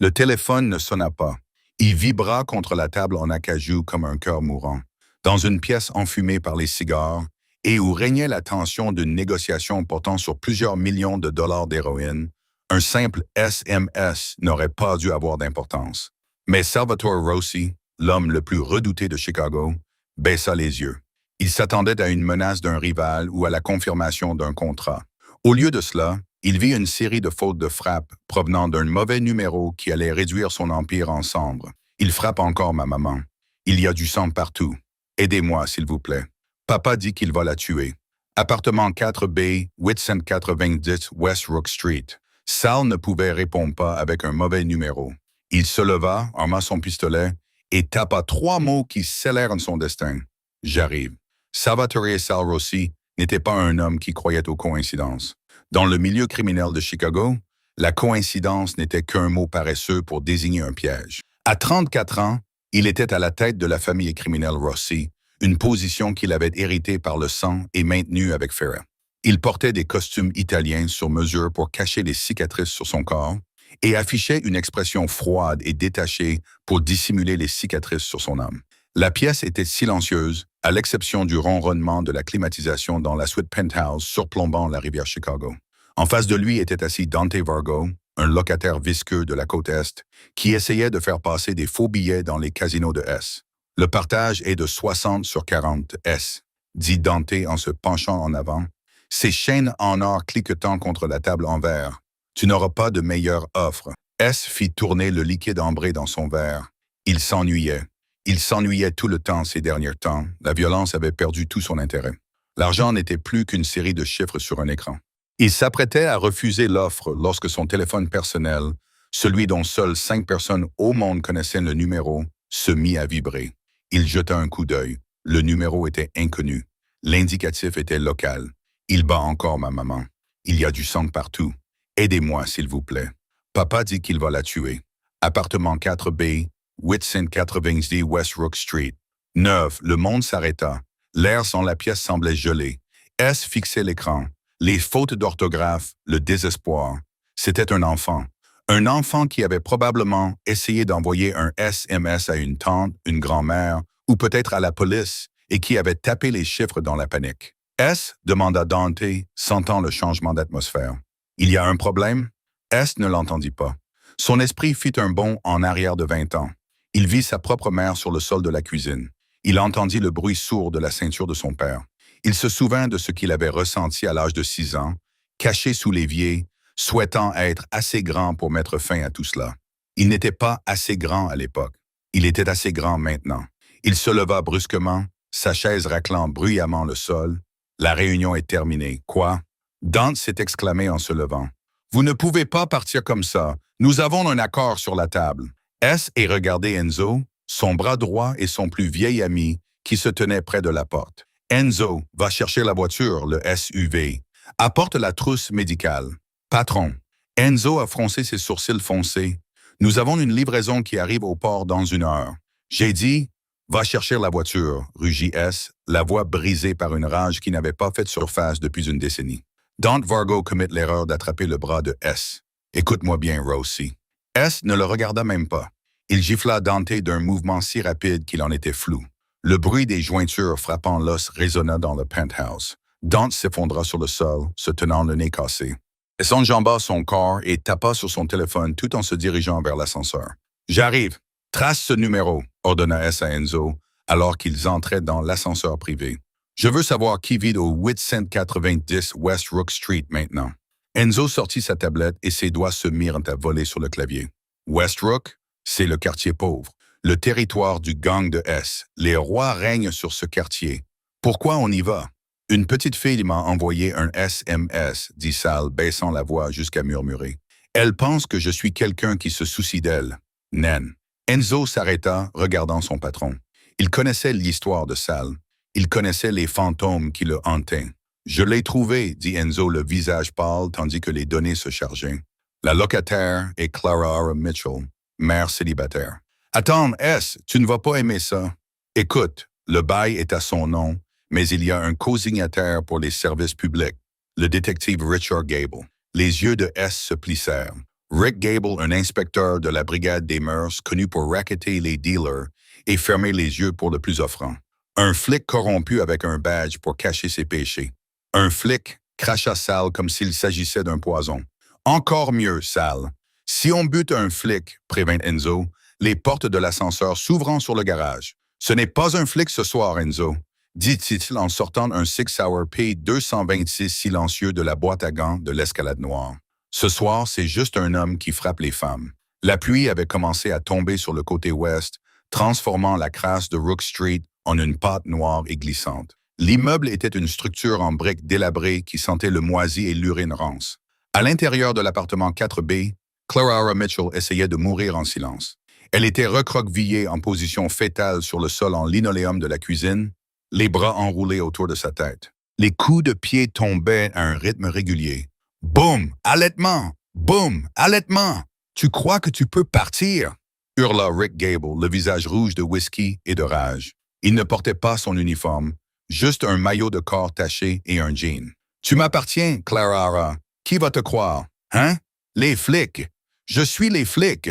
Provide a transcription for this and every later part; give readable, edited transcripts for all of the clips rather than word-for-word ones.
Le téléphone ne sonna pas. Il vibra contre la table en acajou comme un cœur mourant, dans une pièce enfumée par les cigares et où régnait la tension d'une négociation portant sur plusieurs millions de dollars d'héroïne. Un simple SMS n'aurait pas dû avoir d'importance. Mais Salvatore Rossi, l'homme le plus redouté de Chicago, baissa les yeux. Il s'attendait à une menace d'un rival ou à la confirmation d'un contrat. Au lieu de cela, il vit une série de fautes de frappe provenant d'un mauvais numéro qui allait réduire son empire en cendres. Il frappe encore ma maman. Il y a du sang partout. Aidez-moi, s'il vous plaît. Papa dit qu'il va la tuer. Appartement 4B, 890 West Rook Street. Sal ne pouvait répondre pas avec un mauvais numéro. Il se leva, arma son pistolet et tapa 3 mots qui scellèrent son destin. J'arrive. Salvatore Sal Rossi n'était pas un homme qui croyait aux coïncidences. Dans le milieu criminel de Chicago, la coïncidence n'était qu'un mot paresseux pour désigner un piège. À 34 ans, il était à la tête de la famille criminelle Rossi, une position qu'il avait héritée par le sang et maintenue avec ferveur. Il portait des costumes italiens sur mesure pour cacher les cicatrices sur son corps et affichait une expression froide et détachée pour dissimuler les cicatrices sur son âme. La pièce était silencieuse, à l'exception du ronronnement de la climatisation dans la suite penthouse surplombant la rivière Chicago. En face de lui était assis Dante Vargo, un locataire visqueux de la côte Est, qui essayait de faire passer des faux billets dans les casinos de S. Le partage est de 60 sur 40 S, dit Dante en se penchant en avant, ses chaînes en or cliquetant contre la table en verre. Tu n'auras pas de meilleure offre. S fit tourner le liquide ambré dans son verre. Il s'ennuyait. Il s'ennuyait tout le temps ces derniers temps. La violence avait perdu tout son intérêt. L'argent n'était plus qu'une série de chiffres sur un écran. Il s'apprêtait à refuser l'offre lorsque son téléphone personnel, celui dont seules 5 personnes au monde connaissaient le numéro, se mit à vibrer. Il jeta un coup d'œil. Le numéro était inconnu. L'indicatif était local. Il bat encore ma maman. Il y a du sang partout. Aidez-moi, s'il vous plaît. Papa dit qu'il va la tuer. Appartement 4B, 890 West Rook Street. 9. Le monde s'arrêta. L'air sans la pièce semblait gelé. S fixait l'écran. Les fautes d'orthographe, le désespoir. C'était un enfant. Un enfant qui avait probablement essayé d'envoyer un SMS à une tante, une grand-mère, ou peut-être à la police, et qui avait tapé les chiffres dans la panique. S demanda Dante, sentant le changement d'atmosphère. Il y a un problème? S ne l'entendit pas. Son esprit fit un bond en arrière de 20 ans. Il vit sa propre mère sur le sol de la cuisine. Il entendit le bruit sourd de la ceinture de son père. Il se souvint de ce qu'il avait ressenti à l'âge de 6 ans, caché sous l'évier, souhaitant être assez grand pour mettre fin à tout cela. Il n'était pas assez grand à l'époque. Il était assez grand maintenant. Il se leva brusquement, sa chaise raclant bruyamment le sol. La réunion est terminée. Quoi? Dante s'est exclamé en se levant. Vous ne pouvez pas partir comme ça. Nous avons un accord sur la table. S et regardait Enzo, son bras droit et son plus vieil ami, qui se tenait près de la porte. Enzo, va chercher la voiture, le SUV. Apporte la trousse médicale. Patron. Enzo a froncé ses sourcils foncés. Nous avons une livraison qui arrive au port dans 1 heure. J'ai dit, va chercher la voiture, rugit S, la voix brisée par une rage qui n'avait pas fait surface depuis une décennie. Dante Vargo commit l'erreur d'attraper le bras de S. Écoute-moi bien, Rossi. S ne le regarda même pas. Il gifla Dante d'un mouvement si rapide qu'il en était flou. Le bruit des jointures frappant l'os résonna dans le penthouse. Dante s'effondra sur le sol, se tenant le nez cassé. Elle s'enjamba son corps et tapa sur son téléphone tout en se dirigeant vers l'ascenseur. « J'arrive. Trace ce numéro », ordonna S à Enzo, alors qu'ils entraient dans l'ascenseur privé. « Je veux savoir qui vit au 890 West Rook Street maintenant. » Enzo sortit sa tablette et ses doigts se mirent à voler sur le clavier. West Rook, c'est le quartier pauvre, le territoire du gang de S. Les rois règnent sur ce quartier. Pourquoi on y va? Une petite fille m'a envoyé un SMS, dit Sal, baissant la voix jusqu'à murmurer. Elle pense que je suis quelqu'un qui se soucie d'elle. Naine. Enzo s'arrêta, regardant son patron. Il connaissait l'histoire de Sal. Il connaissait les fantômes qui le hantaient. Je l'ai trouvé, dit Enzo, le visage pâle, tandis que les données se chargeaient. La locataire est Clara R. Mitchell, mère célibataire. Attends, S, tu ne vas pas aimer ça. Écoute, le bail est à son nom, mais il y a un co-signataire pour les services publics, le détective Richard Gable. Les yeux de S se plissèrent. Rick Gable, un inspecteur de la brigade des mœurs connu pour racketter les dealers et fermer les yeux pour le plus offrant. Un flic corrompu avec un badge pour cacher ses péchés. Un flic crachat sale comme s'il s'agissait d'un poison. Encore mieux, sale. Si on bute un flic, prévint Enzo, les portes de l'ascenseur s'ouvrant sur le garage. Ce n'est pas un flic ce soir, Enzo, dit-il en sortant un Sig Sauer P226 silencieux de la boîte à gants de l'escalade noire. Ce soir, c'est juste un homme qui frappe les femmes. La pluie avait commencé à tomber sur le côté ouest, transformant la crasse de Rook Street en une pâte noire et glissante. L'immeuble était une structure en briques délabrées qui sentait le moisi et l'urine rance. À l'intérieur de l'appartement 4B, Clara Mitchell essayait de mourir en silence. Elle était recroquevillée en position fétale sur le sol en linoléum de la cuisine, les bras enroulés autour de sa tête. Les coups de pied tombaient à un rythme régulier. Boum! Allaitement! Boum! Allaitement! Tu crois que tu peux partir? Hurla Rick Gable, le visage rouge de whisky et de rage. Il ne portait pas son uniforme, juste un maillot de corps taché et un jean. Tu m'appartiens, Clara. Qui va te croire? Hein? Les flics! Je suis les flics!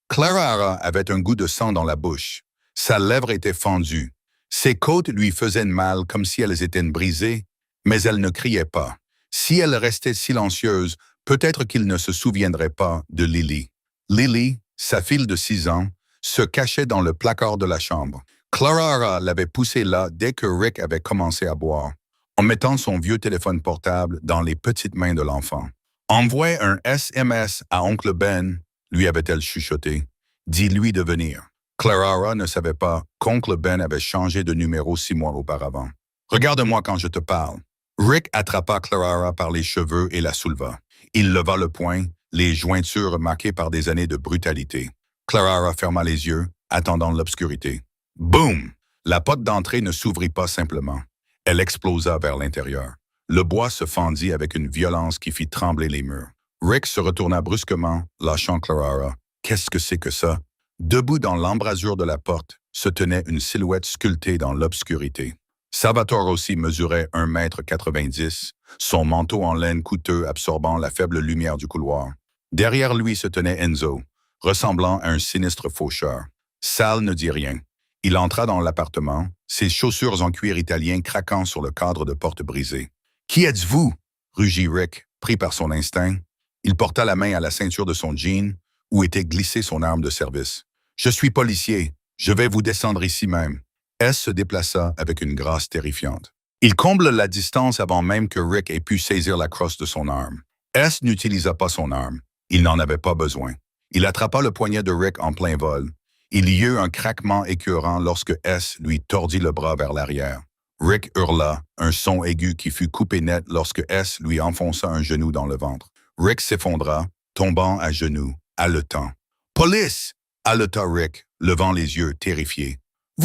Clara avait un goût de sang dans la bouche. Sa lèvre était fendue. Ses côtes lui faisaient mal comme si elles étaient brisées, mais elle ne criait pas. Si elle restait silencieuse, peut-être qu'il ne se souviendrait pas de Lily. Lily, sa fille de 6 ans, se cachait dans le placard de la chambre. Clara l'avait poussée là dès que Rick avait commencé à boire, en mettant son vieux téléphone portable dans les petites mains de l'enfant. « Envoie un SMS à Oncle Ben », lui avait-elle chuchoté. « Dis-lui de venir. » Clara ne savait pas qu'Oncle Ben avait changé de numéro 6 mois auparavant. « Regarde-moi quand je te parle. » Rick attrapa Clara par les cheveux et la souleva. Il leva le poing, les jointures marquées par des années de brutalité. Clara ferma les yeux, attendant l'obscurité. Boum! La porte d'entrée ne s'ouvrit pas simplement. Elle explosa vers l'intérieur. Le bois se fendit avec une violence qui fit trembler les murs. Rick se retourna brusquement, lâchant Clara. Qu'est-ce que c'est que ça? Debout dans l'embrasure de la porte, se tenait une silhouette sculptée dans l'obscurité. Salvatore aussi mesurait 1,90 m, son manteau en laine coûteux absorbant la faible lumière du couloir. Derrière lui se tenait Enzo, ressemblant à un sinistre faucheur. Sal ne dit rien. Il entra dans l'appartement, ses chaussures en cuir italien craquant sur le cadre de porte brisé. « Qui êtes-vous? » rugit Rick, pris par son instinct. Il porta la main à la ceinture de son jean, où était glissée son arme de service. « Je suis policier. Je vais vous descendre ici même. » S se déplaça avec une grâce terrifiante. Il comble la distance avant même que Rick ait pu saisir la crosse de son arme. S n'utilisa pas son arme. Il n'en avait pas besoin. Il attrapa le poignet de Rick en plein vol. Il y eut un craquement écœurant lorsque S lui tordit le bras vers l'arrière. Rick hurla, un son aigu qui fut coupé net lorsque S lui enfonça un genou dans le ventre. Rick s'effondra, tombant à genoux, haletant. « Police! » haleta Rick, levant les yeux, terrifié. «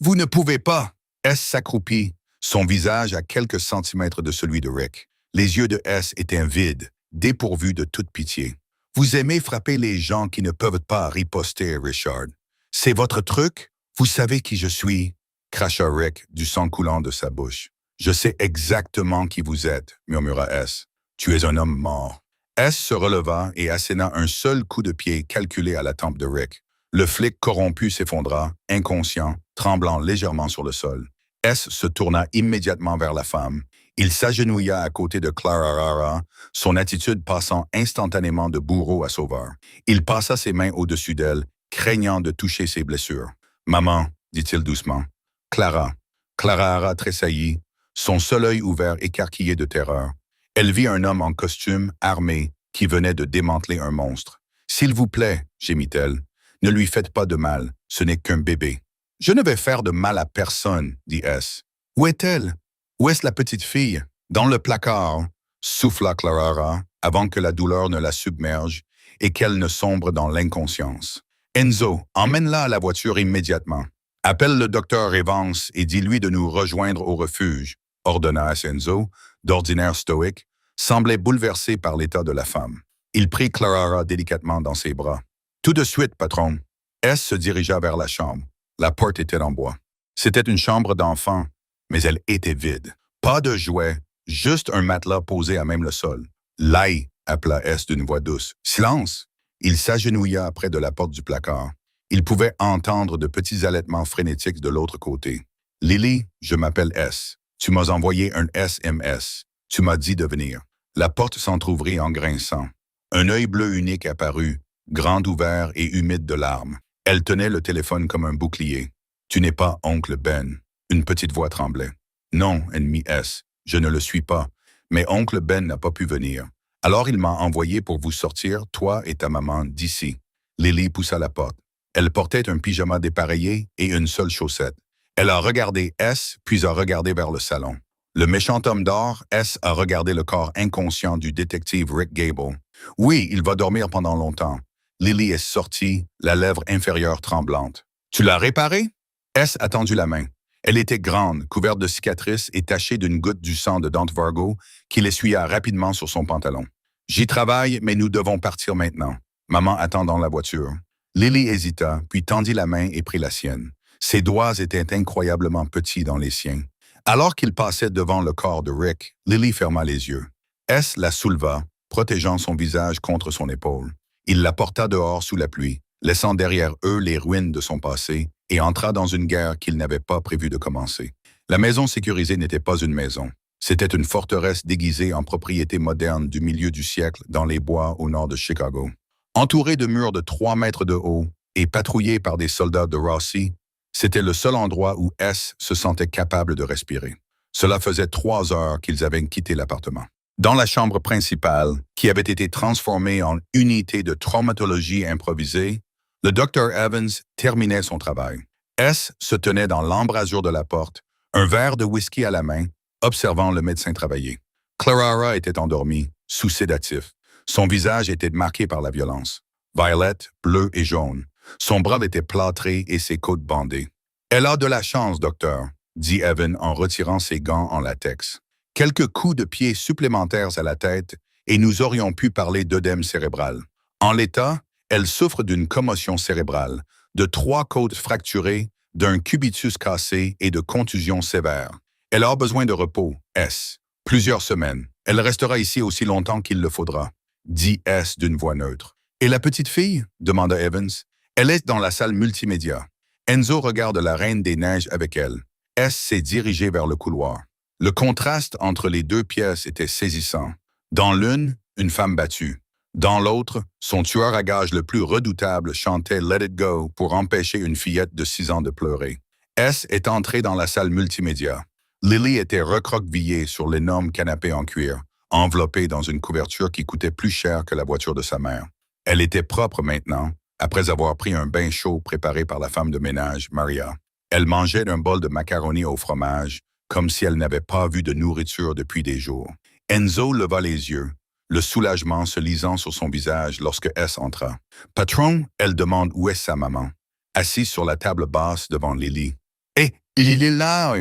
Vous ne pouvez pas! » S s'accroupit, son visage à quelques centimètres de celui de Rick. Les yeux de S étaient vides, dépourvus de toute pitié. « Vous aimez frapper les gens qui ne peuvent pas riposter, Richard. C'est votre truc? Vous savez qui je suis? » cracha Rick, du sang coulant de sa bouche. « Je sais exactement qui vous êtes, » murmura S. « Tu es un homme mort. » S se releva et asséna un seul coup de pied calculé à la tempe de Rick. Le flic corrompu s'effondra, inconscient, tremblant légèrement sur le sol. S se tourna immédiatement vers la femme. Il s'agenouilla à côté de Clara, son attitude passant instantanément de bourreau à sauveur. Il passa ses mains au-dessus d'elle, craignant de toucher ses blessures. « Maman, » dit-il doucement. « Clara. » Clara tressaillit, son seul œil ouvert écarquillé de terreur. Elle vit un homme en costume, armé, qui venait de démanteler un monstre. « S'il vous plaît, » gémit-elle, « ne lui faites pas de mal, ce n'est qu'un bébé. »« Je ne vais faire de mal à personne, » dit S. « Où est-elle? Où est-ce la petite fille? »« Dans le placard, » souffla Clara, avant que la douleur ne la submerge et qu'elle ne sombre dans l'inconscience. « Enzo, emmène-la à la voiture immédiatement. Appelle le docteur Evans et dis-lui de nous rejoindre au refuge, » ordonna Enzo, d'ordinaire stoïque, semblait bouleversé par l'état de la femme. Il prit Clara délicatement dans ses bras. « Tout de suite, patron. » S se dirigea vers la chambre. La porte était en bois. C'était une chambre d'enfant, mais elle était vide. Pas de jouets, juste un matelas posé à même le sol. « L'ail » appela S d'une voix douce. « Silence !» Il s'agenouilla près de la porte du placard. Il pouvait entendre de petits halètements frénétiques de l'autre côté. « Lily, je m'appelle S. Tu m'as envoyé un SMS. Tu m'as dit de venir. » La porte s'entr'ouvrit en grinçant. Un œil bleu unique apparut, grand ouvert et humide de larmes. Elle tenait le téléphone comme un bouclier. « Tu n'es pas oncle Ben. » Une petite voix tremblait. « Non, ennemi S. Je ne le suis pas. Mais oncle Ben n'a pas pu venir. Alors il m'a envoyé pour vous sortir, toi et ta maman, d'ici. » Lily poussa la porte. Elle portait un pyjama dépareillé et une seule chaussette. Elle a regardé S, puis a regardé vers le salon. Le méchant homme d'or, S a regardé le corps inconscient du détective Rick Gable. « Oui, il va dormir pendant longtemps. » Lily est sortie, la lèvre inférieure tremblante. « Tu l'as réparé? » S a tendu la main. Elle était grande, couverte de cicatrices et tachée d'une goutte du sang de Dante Vargo qu'il essuya rapidement sur son pantalon. « J'y travaille, mais nous devons partir maintenant. Maman attend dans la voiture. » Lily hésita, puis tendit la main et prit la sienne. Ses doigts étaient incroyablement petits dans les siens. Alors qu'il passait devant le corps de Rick, Lily ferma les yeux. S la souleva, protégeant son visage contre son épaule. Il la porta dehors sous la pluie, laissant derrière eux les ruines de son passé, et entra dans une guerre qu'il n'avait pas prévu de commencer. La maison sécurisée n'était pas une maison. C'était une forteresse déguisée en propriété moderne du milieu du siècle dans les bois au nord de Chicago. Entourée de murs de 3 mètres de haut et patrouillée par des soldats de Rossi, c'était le seul endroit où S se sentait capable de respirer. Cela faisait 3 heures qu'ils avaient quitté l'appartement. Dans la chambre principale, qui avait été transformée en unité de traumatologie improvisée, le Dr Evans terminait son travail. S se tenait dans l'embrasure de la porte, un verre de whisky à la main, observant le médecin travailler. Clara était endormie, sous sédatif. Son visage était marqué par la violence. Violette, bleu et jaune. Son bras était plâtré et ses côtes bandées. « Elle a de la chance, docteur, » dit Evan en retirant ses gants en latex. « Quelques coups de pied supplémentaires à la tête et nous aurions pu parler d'œdème cérébral. En l'état, elle souffre d'une commotion cérébrale, de 3 côtes fracturées, d'un cubitus cassé et de contusions sévères. Elle a besoin de repos, S. Plusieurs semaines. Elle restera ici aussi longtemps qu'il le faudra, dit S d'une voix neutre. « Et la petite fille ?» demanda Evans. « Elle est dans la salle multimédia. » Enzo regarde la Reine des Neiges avec elle. S s'est dirigé vers le couloir. Le contraste entre les 2 pièces était saisissant. Dans l'une, une femme battue. Dans l'autre, son tueur à gages le plus redoutable chantait « Let it go » pour empêcher une fillette de 6 ans de pleurer. S est entré dans la salle multimédia. Lily était recroquevillée sur l'énorme canapé en cuir, enveloppée dans une couverture qui coûtait plus cher que la voiture de sa mère. Elle était propre maintenant, après avoir pris un bain chaud préparé par la femme de ménage, Maria. Elle mangeait d'un bol de macaroni au fromage, comme si elle n'avait pas vu de nourriture depuis des jours. Enzo leva les yeux, le soulagement se lisant sur son visage lorsque S entra. « Patron, elle demande où est sa maman. » Assise sur la table basse devant Lily. « Eh, il est là! »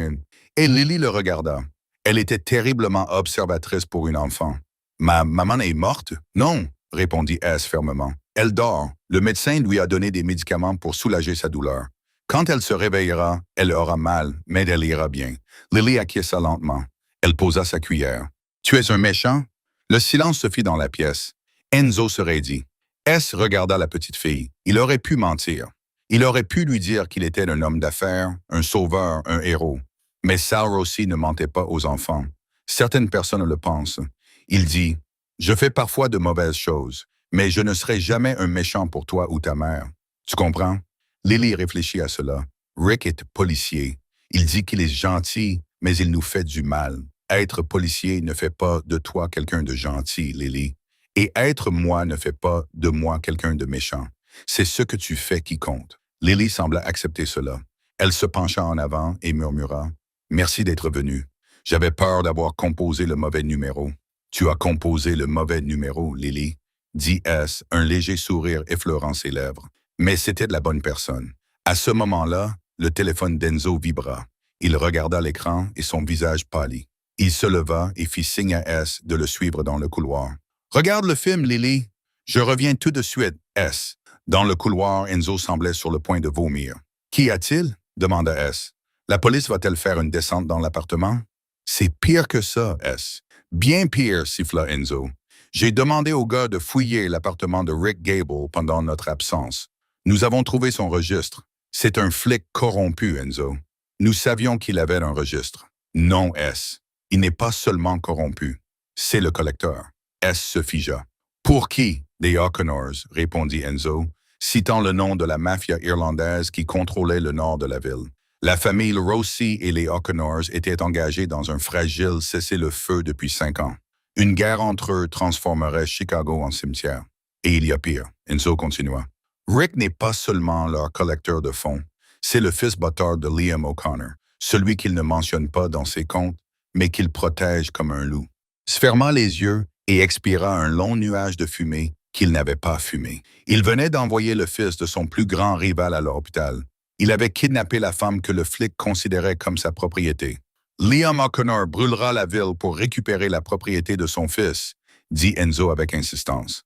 Et Lily le regarda. Elle était terriblement observatrice pour une enfant. « Ma maman est morte? »« Non, » répondit S fermement. « Elle dort. Le médecin lui a donné des médicaments pour soulager sa douleur. Quand elle se réveillera, elle aura mal, mais elle ira bien. » Lily acquiesça lentement. Elle posa sa cuillère. « Tu es un méchant? » Le silence se fit dans la pièce. Enzo se raidit. S regarda la petite fille. Il aurait pu mentir. Il aurait pu lui dire qu'il était un homme d'affaires, un sauveur, un héros. Mais Sal Rossi ne mentait pas aux enfants. Certaines personnes le pensent. Il dit « Je fais parfois de mauvaises choses, mais je ne serai jamais un méchant pour toi ou ta mère. Tu comprends? » Lily réfléchit à cela. Rick est policier. Il dit qu'il est gentil, mais il nous fait du mal. Être policier ne fait pas de toi quelqu'un de gentil, Lily. Et être moi ne fait pas de moi quelqu'un de méchant. C'est ce que tu fais qui compte. Lily sembla accepter cela. Elle se pencha en avant et murmura « Merci d'être venu. J'avais peur d'avoir composé le mauvais numéro. »« Tu as composé le mauvais numéro, Lily, » dit S, un léger sourire effleurant ses lèvres. Mais c'était de la bonne personne. À ce moment-là, le téléphone d'Enzo vibra. Il regarda l'écran et son visage pâlit. Il se leva et fit signe à S de le suivre dans le couloir. « Regarde le film, Lily. Je reviens tout de suite, S. » Dans le couloir, Enzo semblait sur le point de vomir. « Qu'y a-t-il? » demanda S. « La police va-t-elle faire une descente dans l'appartement? »« C'est pire que ça, S. »« Bien pire, siffla Enzo. » J'ai demandé au gars de fouiller l'appartement de Rick Gable pendant notre absence. Nous avons trouvé son registre. C'est un flic corrompu, Enzo. Nous savions qu'il avait un registre. Non, S. Il n'est pas seulement corrompu. C'est le collecteur. S se figea. Pour qui? Des O'Connors, répondit Enzo, citant le nom de la mafia irlandaise qui contrôlait le nord de la ville. La famille Rossi et les O'Connors étaient engagés dans un fragile cessez-le-feu depuis 5 ans. Une guerre entre eux transformerait Chicago en cimetière. Et il y a pire, Enzo continua. Rick n'est pas seulement leur collecteur de fonds, c'est le fils bâtard de Liam O'Connor, celui qu'il ne mentionne pas dans ses comptes, mais qu'il protège comme un loup. Se ferma les yeux et expira un long nuage de fumée qu'il n'avait pas fumé. Il venait d'envoyer le fils de son plus grand rival à l'hôpital. Il avait kidnappé la femme que le flic considérait comme sa propriété. Liam O'Connor brûlera la ville pour récupérer la propriété de son fils, dit Enzo avec insistance.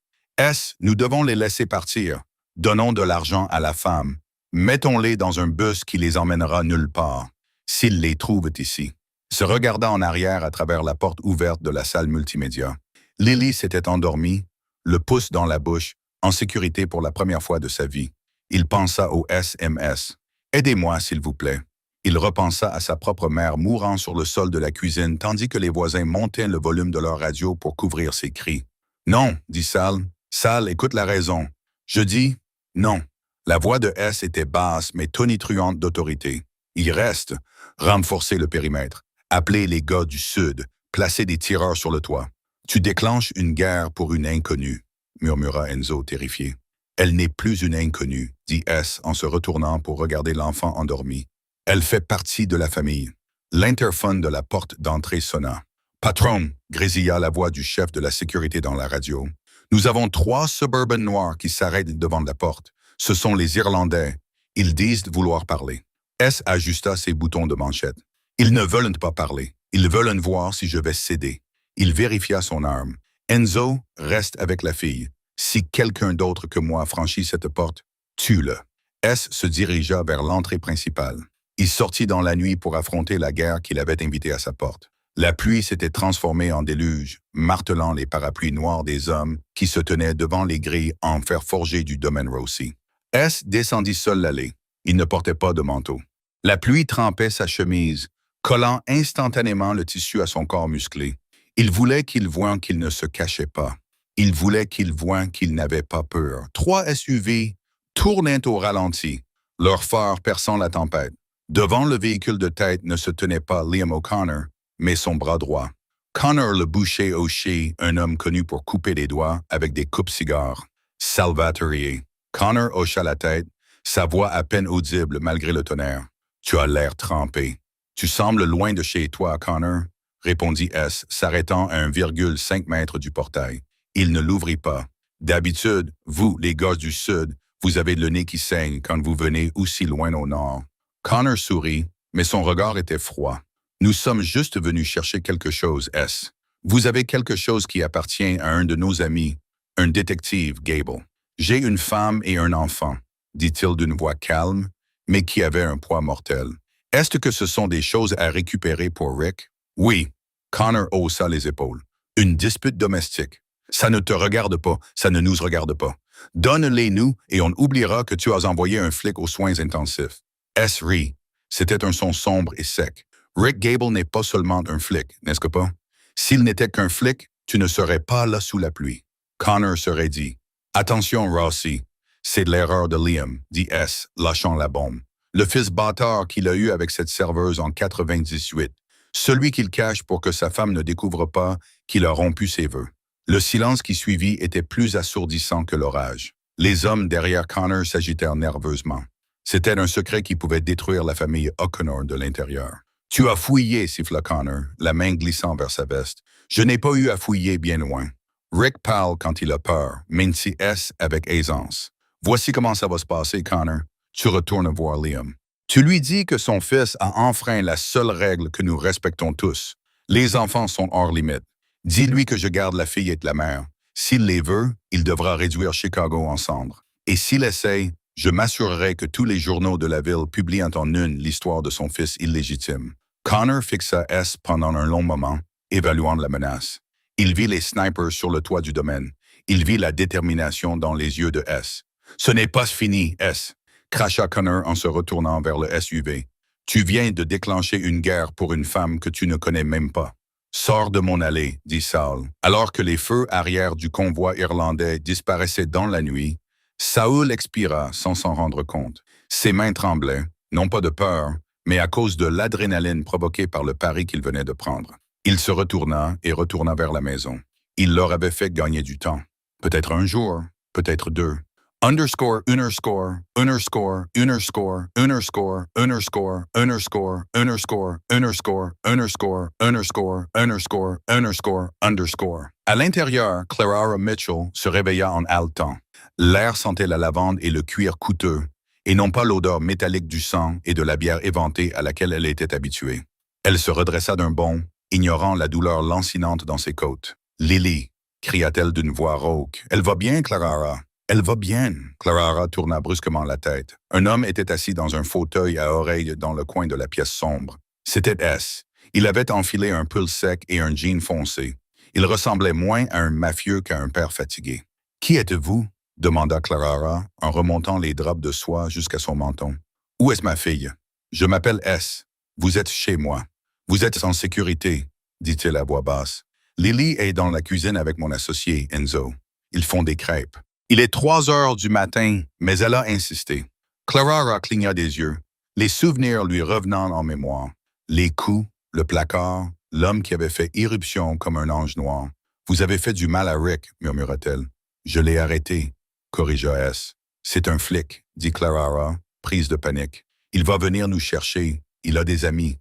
Nous devons les laisser partir. Donnons de l'argent à la femme. Mettons-les dans un bus qui les emmènera nulle part, s'ils les trouvent ici. Se regarda en arrière à travers la porte ouverte de la salle multimédia. Lily s'était endormie, le pouce dans la bouche, en sécurité pour la première fois de sa vie. Il pensa au SMS. « Aidez-moi, s'il vous plaît. » Il repensa à sa propre mère mourant sur le sol de la cuisine tandis que les voisins montaient le volume de leur radio pour couvrir ses cris. « Non, dit Sal. Sal, écoute la raison. Je dis non. » La voix de S était basse mais tonitruante d'autorité. « Il reste. Renforcer le périmètre. Appeler les gars du Sud. Placer des tireurs sur le toit. Tu déclenches une guerre pour une inconnue, murmura Enzo terrifié. Elle n'est plus une inconnue, dit S en se retournant pour regarder l'enfant endormi. Elle fait partie de la famille. L'interphone de la porte d'entrée sonna. Patron, grésilla la voix du chef de la sécurité dans la radio. Nous avons 3 Suburban noirs qui s'arrêtent devant la porte. Ce sont les Irlandais. Ils disent vouloir parler. S ajusta ses boutons de manchette. Ils ne veulent pas parler. Ils veulent voir si je vais céder. Il vérifia son arme. Enzo, reste avec la fille. Si quelqu'un d'autre que moi franchit cette porte, tue-le. S se dirigea vers l'entrée principale. Il sortit dans la nuit pour affronter la guerre qu'il avait invitée à sa porte. La pluie s'était transformée en déluge, martelant les parapluies noirs des hommes qui se tenaient devant les grilles en fer forgé du domaine Rossi. S descendit seul l'allée. Il ne portait pas de manteau. La pluie trempait sa chemise, collant instantanément le tissu à son corps musclé. Il voulait qu'il voie qu'il ne se cachait pas. Il voulait qu'il voie qu'il n'avait pas peur. 3 SUV tournaient au ralenti, leurs phares perçant la tempête. Devant le véhicule de tête ne se tenait pas Liam O'Connor, mais son bras droit. Connor le boucher O'Shea, un homme connu pour couper les doigts avec des coupes-cigares. Salvatore. Connor hocha la tête, sa voix à peine audible malgré le tonnerre. « Tu as l'air trempé. Tu sembles loin de chez toi, Connor, » répondit S, s'arrêtant à 1,5 mètres du portail. Il ne l'ouvrit pas. D'habitude, vous, les gars du Sud, vous avez le nez qui saigne quand vous venez aussi loin au nord. Connor sourit, mais son regard était froid. Nous sommes juste venus chercher quelque chose, S. Vous avez quelque chose qui appartient à un de nos amis, un détective, Gable. J'ai une femme et un enfant, dit-il d'une voix calme, mais qui avait un poids mortel. Est-ce que ce sont des choses à récupérer pour Rick? Oui. Connor haussa les épaules. Une dispute domestique. Ça ne te regarde pas, ça ne nous regarde pas. Donne-les-nous et on oubliera que tu as envoyé un flic aux soins intensifs. S rit. C'était un son sombre et sec. Rick Gable n'est pas seulement un flic, n'est-ce que pas? S'il n'était qu'un flic, tu ne serais pas là sous la pluie. Connor serait dit. Attention, Rossi. C'est de l'erreur de Liam, dit S, lâchant la bombe. Le fils bâtard qu'il a eu avec cette serveuse en 98. Celui qu'il cache pour que sa femme ne découvre pas qu'il a rompu ses vœux. Le silence qui suivit était plus assourdissant que l'orage. Les hommes derrière Connor s'agitèrent nerveusement. C'était un secret qui pouvait détruire la famille O'Connor de l'intérieur. « Tu as fouillé, siffla Connor, la main glissant vers sa veste. « Je n'ai pas eu à fouiller bien loin. » Rick parle quand il a peur, mince S avec aisance. « Voici comment ça va se passer, Connor. Tu retournes voir Liam. Tu lui dis que son fils a enfreint la seule règle que nous respectons tous. Les enfants sont hors limite. Dis-lui que je garde la fille et la mère. S'il les veut, il devra réduire Chicago en cendres. Et s'il essaye, je m'assurerai que tous les journaux de la ville publient en une l'histoire de son fils illégitime. » Connor fixa S pendant un long moment, évaluant la menace. Il vit les snipers sur le toit du domaine. Il vit la détermination dans les yeux de S. « Ce n'est pas fini, S », cracha Connor en se retournant vers le SUV. « Tu viens de déclencher une guerre pour une femme que tu ne connais même pas. »« Sors de mon allée, » dit Saul. Alors que les feux arrière du convoi irlandais disparaissaient dans la nuit, Saul expira sans s'en rendre compte. Ses mains tremblaient, non pas de peur, mais à cause de l'adrénaline provoquée par le pari qu'il venait de prendre. Il se retourna et retourna vers la maison. Il leur avait fait gagner du temps. Peut-être un jour, peut-être deux. Underscore, underscore, underscore, underscore, underscore, underscore, underscore, underscore, underscore, underscore, underscore, underscore, underscore, underscore. À l'intérieur, Clara Mitchell se réveilla en haletant. L'air sentait la lavande et le cuir coûteux, et non pas l'odeur métallique du sang et de la bière éventée à laquelle elle était habituée. Elle se redressa d'un bond, ignorant la douleur lancinante dans ses côtes. « Lily !» cria-t-elle d'une voix rauque. « Elle va bien, Clara !»« Elle va bien !» Clara tourna brusquement la tête. Un homme était assis dans un fauteuil à oreilles dans le coin de la pièce sombre. C'était S. Il avait enfilé un pull sec et un jean foncé. Il ressemblait moins à un mafieux qu'à un père fatigué. « Qui êtes-vous » demanda Clara en remontant les draps de soie jusqu'à son menton. « Où est ma fille ?»« Je m'appelle S. Vous êtes chez moi. Vous êtes en sécurité, » dit-il à voix basse. « Lily est dans la cuisine avec mon associé, Enzo. Ils font des crêpes. Il est 3 heures du matin, mais elle a insisté. » Clara cligna des yeux, les souvenirs lui revenant en mémoire. Les coups, le placard, l'homme qui avait fait irruption comme un ange noir. « Vous avez fait du mal à Rick, » murmura-t-elle. « Je l'ai arrêté, » corrigea S. « C'est un flic, » dit Clara, prise de panique. « Il va venir nous chercher. Il a des amis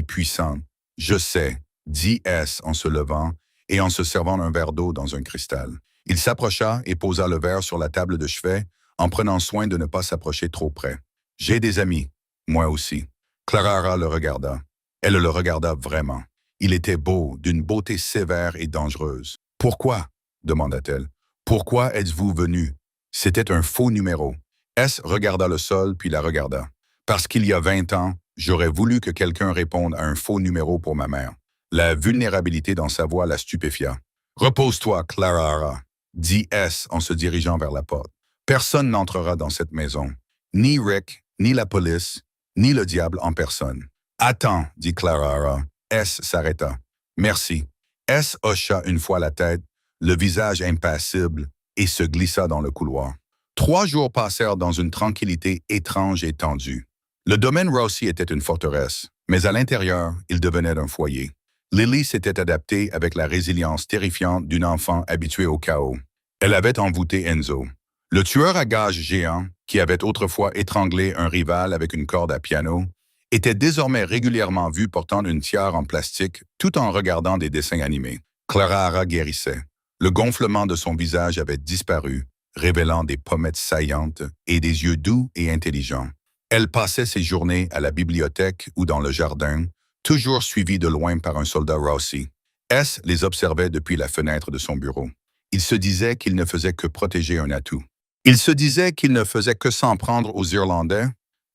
puissants. »« Je sais, » dit S en se levant et en se servant d'un verre d'eau dans un cristal. Il s'approcha et posa le verre sur la table de chevet en prenant soin de ne pas s'approcher trop près. « J'ai des amis, moi aussi. » Clara le regarda. Elle le regarda vraiment. Il était beau, d'une beauté sévère et dangereuse. « Pourquoi ?» demanda-t-elle. « Pourquoi êtes-vous venu ?» C'était un faux numéro. S regarda le sol puis la regarda. « Parce qu'il y a 20 ans, j'aurais voulu que quelqu'un réponde à un faux numéro pour ma mère. » La vulnérabilité dans sa voix la stupéfia. « Repose-toi, Clara, » dit S en se dirigeant vers la porte. « Personne n'entrera dans cette maison. Ni Rick, ni la police, ni le diable en personne. »« Attends, » dit Clara. S s'arrêta. « Merci. » S hocha une fois la tête, le visage impassible, et se glissa dans le couloir. 3 jours passèrent dans une tranquillité étrange et tendue. Le domaine Rossi était une forteresse, mais à l'intérieur, il devenait un foyer. Lily s'était adaptée avec la résilience terrifiante d'une enfant habituée au chaos. Elle avait envoûté Enzo. Le tueur à gages géant, qui avait autrefois étranglé un rival avec une corde à piano, était désormais régulièrement vu portant une tiare en plastique tout en regardant des dessins animés. Clara guérissait. Le gonflement de son visage avait disparu, révélant des pommettes saillantes et des yeux doux et intelligents. Elle passait ses journées à la bibliothèque ou dans le jardin, toujours suivie de loin par un soldat Rossi. S les observait depuis la fenêtre de son bureau. Il se disait qu'il ne faisait que protéger un atout. Il se disait qu'il ne faisait que s'en prendre aux Irlandais,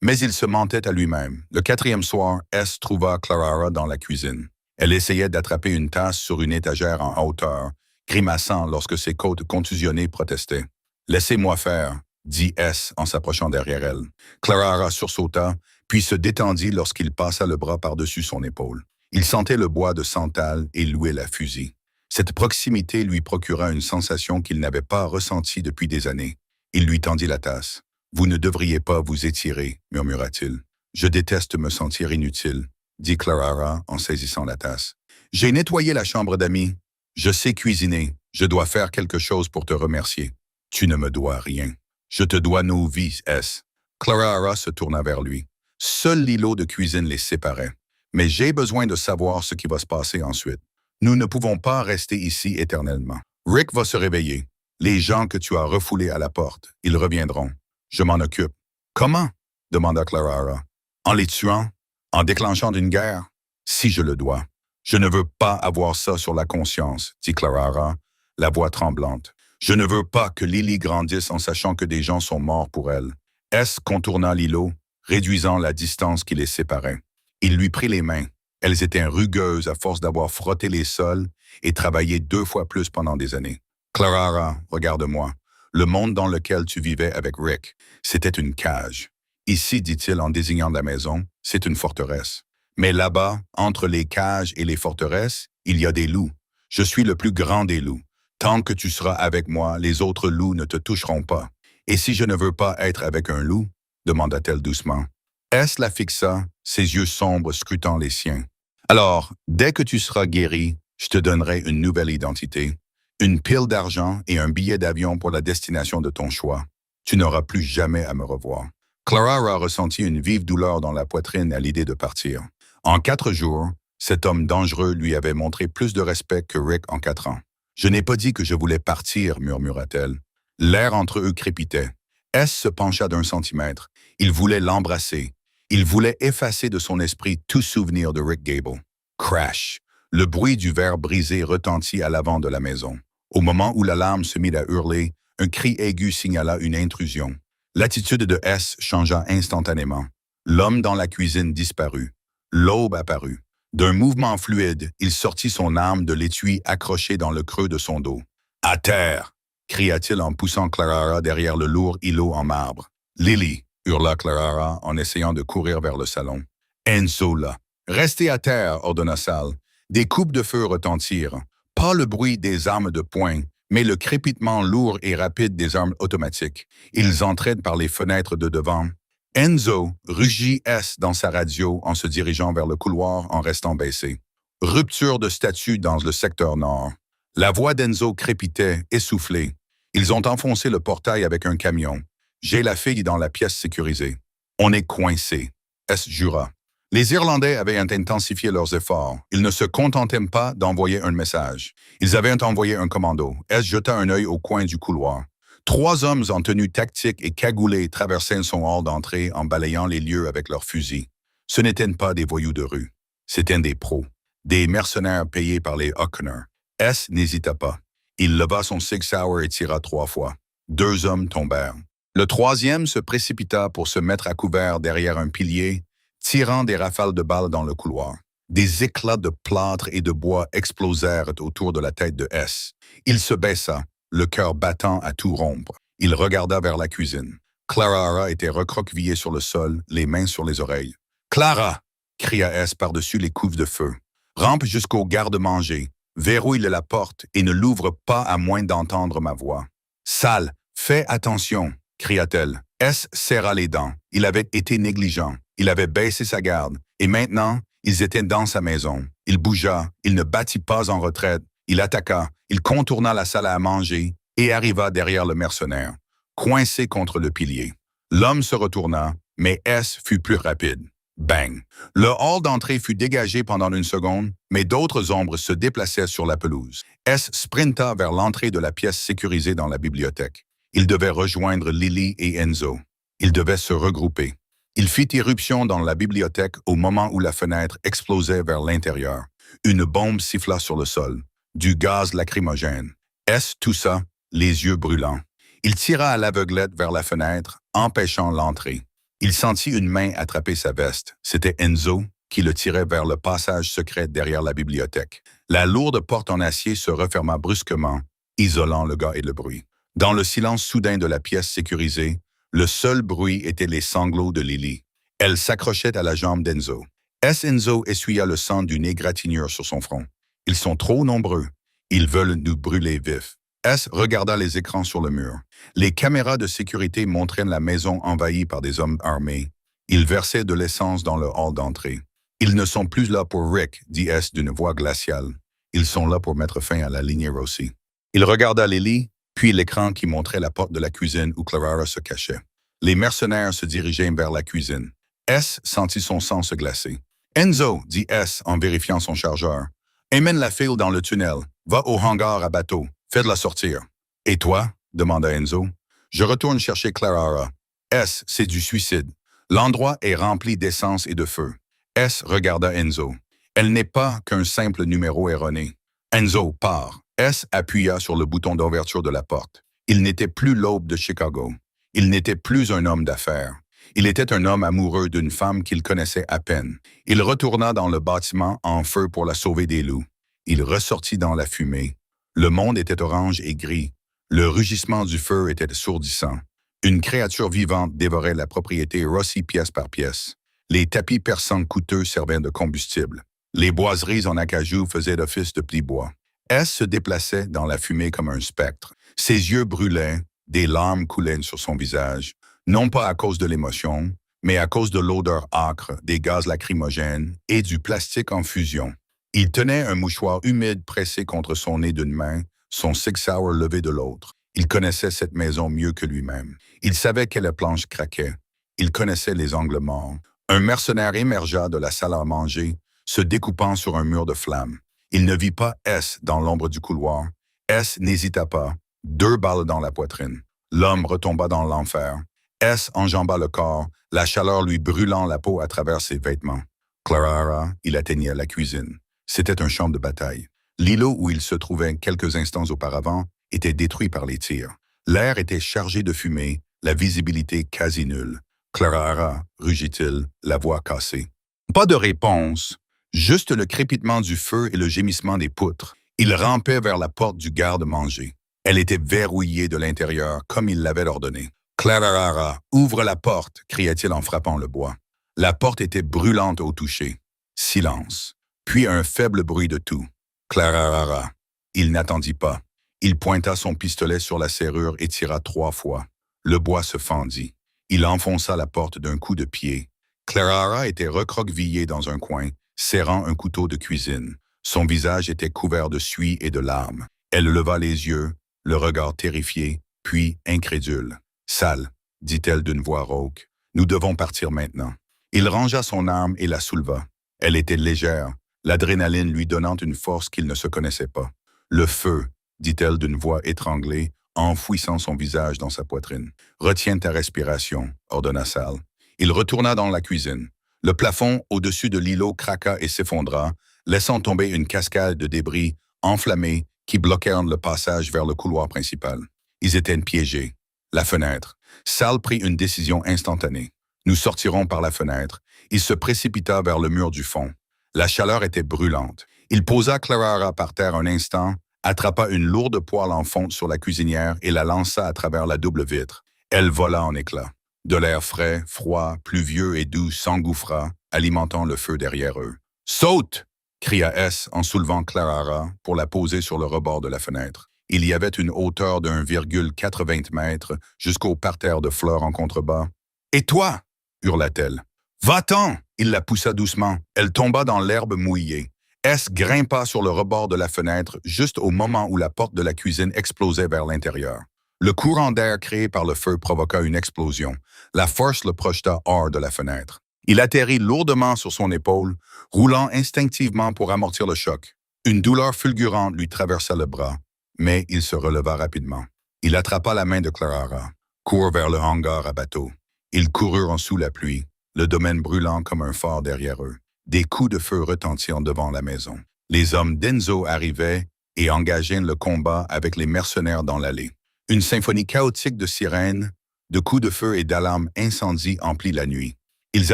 mais il se mentait à lui-même. Le 4e soir, S trouva Clara dans la cuisine. Elle essayait d'attraper une tasse sur une étagère en hauteur, grimaçant lorsque ses côtes contusionnées protestaient. « Laissez-moi faire », dit S en s'approchant derrière elle. Clara sursauta, puis se détendit lorsqu'il passa le bras par-dessus son épaule. Il sentait le bois de santal et louait la fusil. Cette proximité lui procura une sensation qu'il n'avait pas ressentie depuis des années. Il lui tendit la tasse. « Vous ne devriez pas vous étirer, » murmura-t-il. « Je déteste me sentir inutile, » dit Clara en saisissant la tasse. « J'ai nettoyé la chambre d'amis. Je sais cuisiner. Je dois faire quelque chose pour te remercier. Tu ne me dois rien. Je te dois nos vies, S. » Clara se tourna vers lui. Seul l'îlot de cuisine les séparait. « Mais j'ai besoin de savoir ce qui va se passer ensuite. Nous ne pouvons pas rester ici éternellement. Rick va se réveiller. Les gens que tu as refoulés à la porte, ils reviendront. Je m'en occupe. »« Comment ?» demanda Clara. « En les tuant? En déclenchant une guerre? Si je le dois. Je ne veux pas avoir ça sur la conscience, dit Clara, la voix tremblante. Je ne veux pas que Lily grandisse en sachant que des gens sont morts pour elle. » S contourna l'îlot, réduisant la distance qui les séparait. Il lui prit les mains. Elles étaient rugueuses à force d'avoir frotté les sols et travaillé 2 fois plus pendant des années. Clara, regarde-moi. Le monde dans lequel tu vivais avec Rick, c'était une cage. Ici, dit-il en désignant la maison, c'est une forteresse. Mais là-bas, entre les cages et les forteresses, il y a des loups. Je suis le plus grand des loups. Tant que tu seras avec moi, les autres loups ne te toucheront pas. Et si je ne veux pas être avec un loup? Demanda-t-elle doucement. S la fixa, ses yeux sombres scrutant les siens. Alors, dès que tu seras guéri, je te donnerai une nouvelle identité, une pile d'argent et un billet d'avion pour la destination de ton choix. Tu n'auras plus jamais à me revoir. Clara ressentit une vive douleur dans la poitrine à l'idée de partir. En 4 jours, cet homme dangereux lui avait montré plus de respect que Rick en 4 ans. « Je n'ai pas dit que je voulais partir, murmura-t-elle. L'air entre eux crépitait. S se pencha d'1 centimètre. Il voulait l'embrasser. Il voulait effacer de son esprit tout souvenir de Rick Gable. Crash! Le bruit du verre brisé retentit à l'avant de la maison. Au moment où l'alarme se mit à hurler, un cri aigu signala une intrusion. L'attitude de S changea instantanément. L'homme dans la cuisine disparut. L'aube apparut. D'un mouvement fluide, il sortit son arme de l'étui accroché dans le creux de son dos. « À terre !» cria-t-il en poussant Clara derrière le lourd îlot en marbre. « Lily !» hurla Clara en essayant de courir vers le salon. « Enzo là !»« Restez à terre !» ordonna Sal. Des coupes de feu retentirent. Pas le bruit des armes de poing, mais le crépitement lourd et rapide des armes automatiques. Ils entraient par les fenêtres de devant. Enzo rugit S dans sa radio en se dirigeant vers le couloir en restant baissé. Rupture de statut dans le secteur nord. La voix d'Enzo crépitait, essoufflée. Ils ont enfoncé le portail avec un camion. J'ai la fille dans la pièce sécurisée. On est coincé. S jura. Les Irlandais avaient intensifié leurs efforts. Ils ne se contentaient pas d'envoyer un message. Ils avaient envoyé un commando. S jeta un œil au coin du couloir. 3 hommes en tenue tactique et cagoulés traversaient son hall d'entrée en balayant les lieux avec leurs fusils. Ce n'étaient pas des voyous de rue. C'étaient des pros. Des mercenaires payés par les Huckner. S n'hésita pas. Il leva son Sig Sauer et tira 3 fois. 2 hommes tombèrent. Le 3e se précipita pour se mettre à couvert derrière un pilier, tirant des rafales de balles dans le couloir. Des éclats de plâtre et de bois explosèrent autour de la tête de S. Il se baissa, le cœur battant à tout rompre. Il regarda vers la cuisine. Clara était recroquevillée sur le sol, les mains sur les oreilles. « Clara !» cria S par-dessus les couves de feu. « Rampe jusqu'au garde-manger, verrouille la porte et ne l'ouvre pas à moins d'entendre ma voix. »« Sal, fais attention !» cria-t-elle. S serra les dents. Il avait été négligent. Il avait baissé sa garde. Et maintenant, ils étaient dans sa maison. Il bougea. Il ne battit pas en retraite. Il attaqua. Il contourna la salle à manger et arriva derrière le mercenaire, coincé contre le pilier. L'homme se retourna, mais S fut plus rapide. Bang! Le hall d'entrée fut dégagé pendant 1 seconde, mais d'autres ombres se déplaçaient sur la pelouse. S sprinta vers l'entrée de la pièce sécurisée dans la bibliothèque. Il devait rejoindre Lily et Enzo. Ils devaient se regrouper. Il fit irruption dans la bibliothèque au moment où la fenêtre explosait vers l'intérieur. Une bombe siffla sur le sol. Du gaz lacrymogène. S toussa, les yeux brûlants. Il tira à l'aveuglette vers la fenêtre, empêchant l'entrée. Il sentit une main attraper sa veste. C'était Enzo qui le tirait vers le passage secret derrière la bibliothèque. La lourde porte en acier se referma brusquement, isolant le gars et le bruit. Dans le silence soudain de la pièce sécurisée, le seul bruit était les sanglots de Lily. Elle s'accrochait à la jambe d'Enzo. Enzo essuya le sang d'une égratignure sur son front. « Ils sont trop nombreux. Ils veulent nous brûler vifs. » S regarda les écrans sur le mur. Les caméras de sécurité montraient la maison envahie par des hommes armés. Ils versaient de l'essence dans le hall d'entrée. « Ils ne sont plus là pour Rick, » dit S d'une voix glaciale. « Ils sont là pour mettre fin à la lignée Rossi. » Il regarda Lily, puis l'écran qui montrait la porte de la cuisine où Clara se cachait. Les mercenaires se dirigeaient vers la cuisine. S sentit son sang se glacer. « Enzo, » dit S en vérifiant son chargeur. « Emmène la file dans le tunnel. Va au hangar à bateau. Fais-la sortir. »« Et toi ?» demanda Enzo. « Je retourne chercher Clara. »« S, c'est du suicide. L'endroit est rempli d'essence et de feu. » S regarda Enzo. « Elle n'est pas qu'un simple numéro erroné. »« Enzo, part. » S appuya sur le bouton d'ouverture de la porte. Il n'était plus l'aube de Chicago. Il n'était plus un homme d'affaires. Il était un homme amoureux d'une femme qu'il connaissait à peine. Il retourna dans le bâtiment en feu pour la sauver des loups. Il ressortit dans la fumée. Le monde était orange et gris. Le rugissement du feu était assourdissant. Une créature vivante dévorait la propriété Rossi pièce par pièce. Les tapis persans coûteux servaient de combustible. Les boiseries en acajou faisaient d'office de plis-bois. S se déplaçait dans la fumée comme un spectre. Ses yeux brûlaient, des larmes coulaient sur son visage, non pas à cause de l'émotion, mais à cause de l'odeur âcre, des gaz lacrymogènes et du plastique en fusion. Il tenait un mouchoir humide pressé contre son nez d'une main, son Sig Sauer levé de l'autre. Il connaissait cette maison mieux que lui-même. Il savait que la planche craquait. Il connaissait les angles morts. Un mercenaire émergea de la salle à manger, se découpant sur un mur de flammes. Il ne vit pas S dans l'ombre du couloir. S n'hésita pas. 2 balles dans la poitrine. L'homme retomba dans l'enfer. S enjamba le corps, la chaleur lui brûlant la peau à travers ses vêtements. Clara, il atteignait la cuisine. C'était un champ de bataille. L'îlot où il se trouvait quelques instants auparavant était détruit par les tirs. L'air était chargé de fumée, la visibilité quasi nulle. Clara, rugit-il, la voix cassée. Pas de réponse, juste le crépitement du feu et le gémissement des poutres. Il rampait vers la porte du garde-manger. Elle était verrouillée de l'intérieur, comme il l'avait ordonné. « Clara, ouvre la porte !» cria-t-il en frappant le bois. La porte était brûlante au toucher. Silence. Puis un faible bruit de tout. « Clara !» Il n'attendit pas. Il pointa son pistolet sur la serrure et tira 3 fois. Le bois se fendit. Il enfonça la porte d'un coup de pied. Clara était recroquevillée dans un coin, serrant un couteau de cuisine. Son visage était couvert de suie et de larmes. Elle leva les yeux, le regard terrifié, puis incrédule. « Sale, dit-elle d'une voix rauque. Nous devons partir maintenant. » Il rangea son arme et la souleva. Elle était légère, l'adrénaline lui donnant une force qu'il ne se connaissait pas. « Le feu, dit-elle d'une voix étranglée, enfouissant son visage dans sa poitrine. « Retiens ta respiration, ordonna Sal. Il retourna dans la cuisine. Le plafond au-dessus de l'îlot craqua et s'effondra, laissant tomber une cascade de débris enflammés qui bloquèrent le passage vers le couloir principal. Ils étaient piégés. La fenêtre. Sal prit une décision instantanée. Nous sortirons par la fenêtre. Il se précipita vers le mur du fond. La chaleur était brûlante. Il posa Clara par terre un instant, attrapa une lourde poêle en fonte sur la cuisinière et la lança à travers la double vitre. Elle vola en éclats. De l'air frais, froid, pluvieux et doux s'engouffra, alimentant le feu derrière eux. « Saute !» cria S en soulevant Clara pour la poser sur le rebord de la fenêtre. Il y avait une hauteur d'1,80 mètres jusqu'au parterre de fleurs en contrebas. « Et toi ?» hurla-t-elle. « Va-t'en !» Il la poussa doucement. Elle tomba dans l'herbe mouillée. S grimpa sur le rebord de la fenêtre juste au moment où la porte de la cuisine explosait vers l'intérieur. Le courant d'air créé par le feu provoqua une explosion. La force le projeta hors de la fenêtre. Il atterrit lourdement sur son épaule, roulant instinctivement pour amortir le choc. Une douleur fulgurante lui traversa le bras, mais il se releva rapidement. Il attrapa la main de Clara, court vers le hangar à bateau. Ils coururent sous la pluie, le domaine brûlant comme un phare derrière eux. Des coups de feu retentirent devant la maison. Les hommes d'Enzo arrivaient et engagèrent le combat avec les mercenaires dans l'allée. Une symphonie chaotique de sirènes, de coups de feu et d'alarmes incendies emplit la nuit. Ils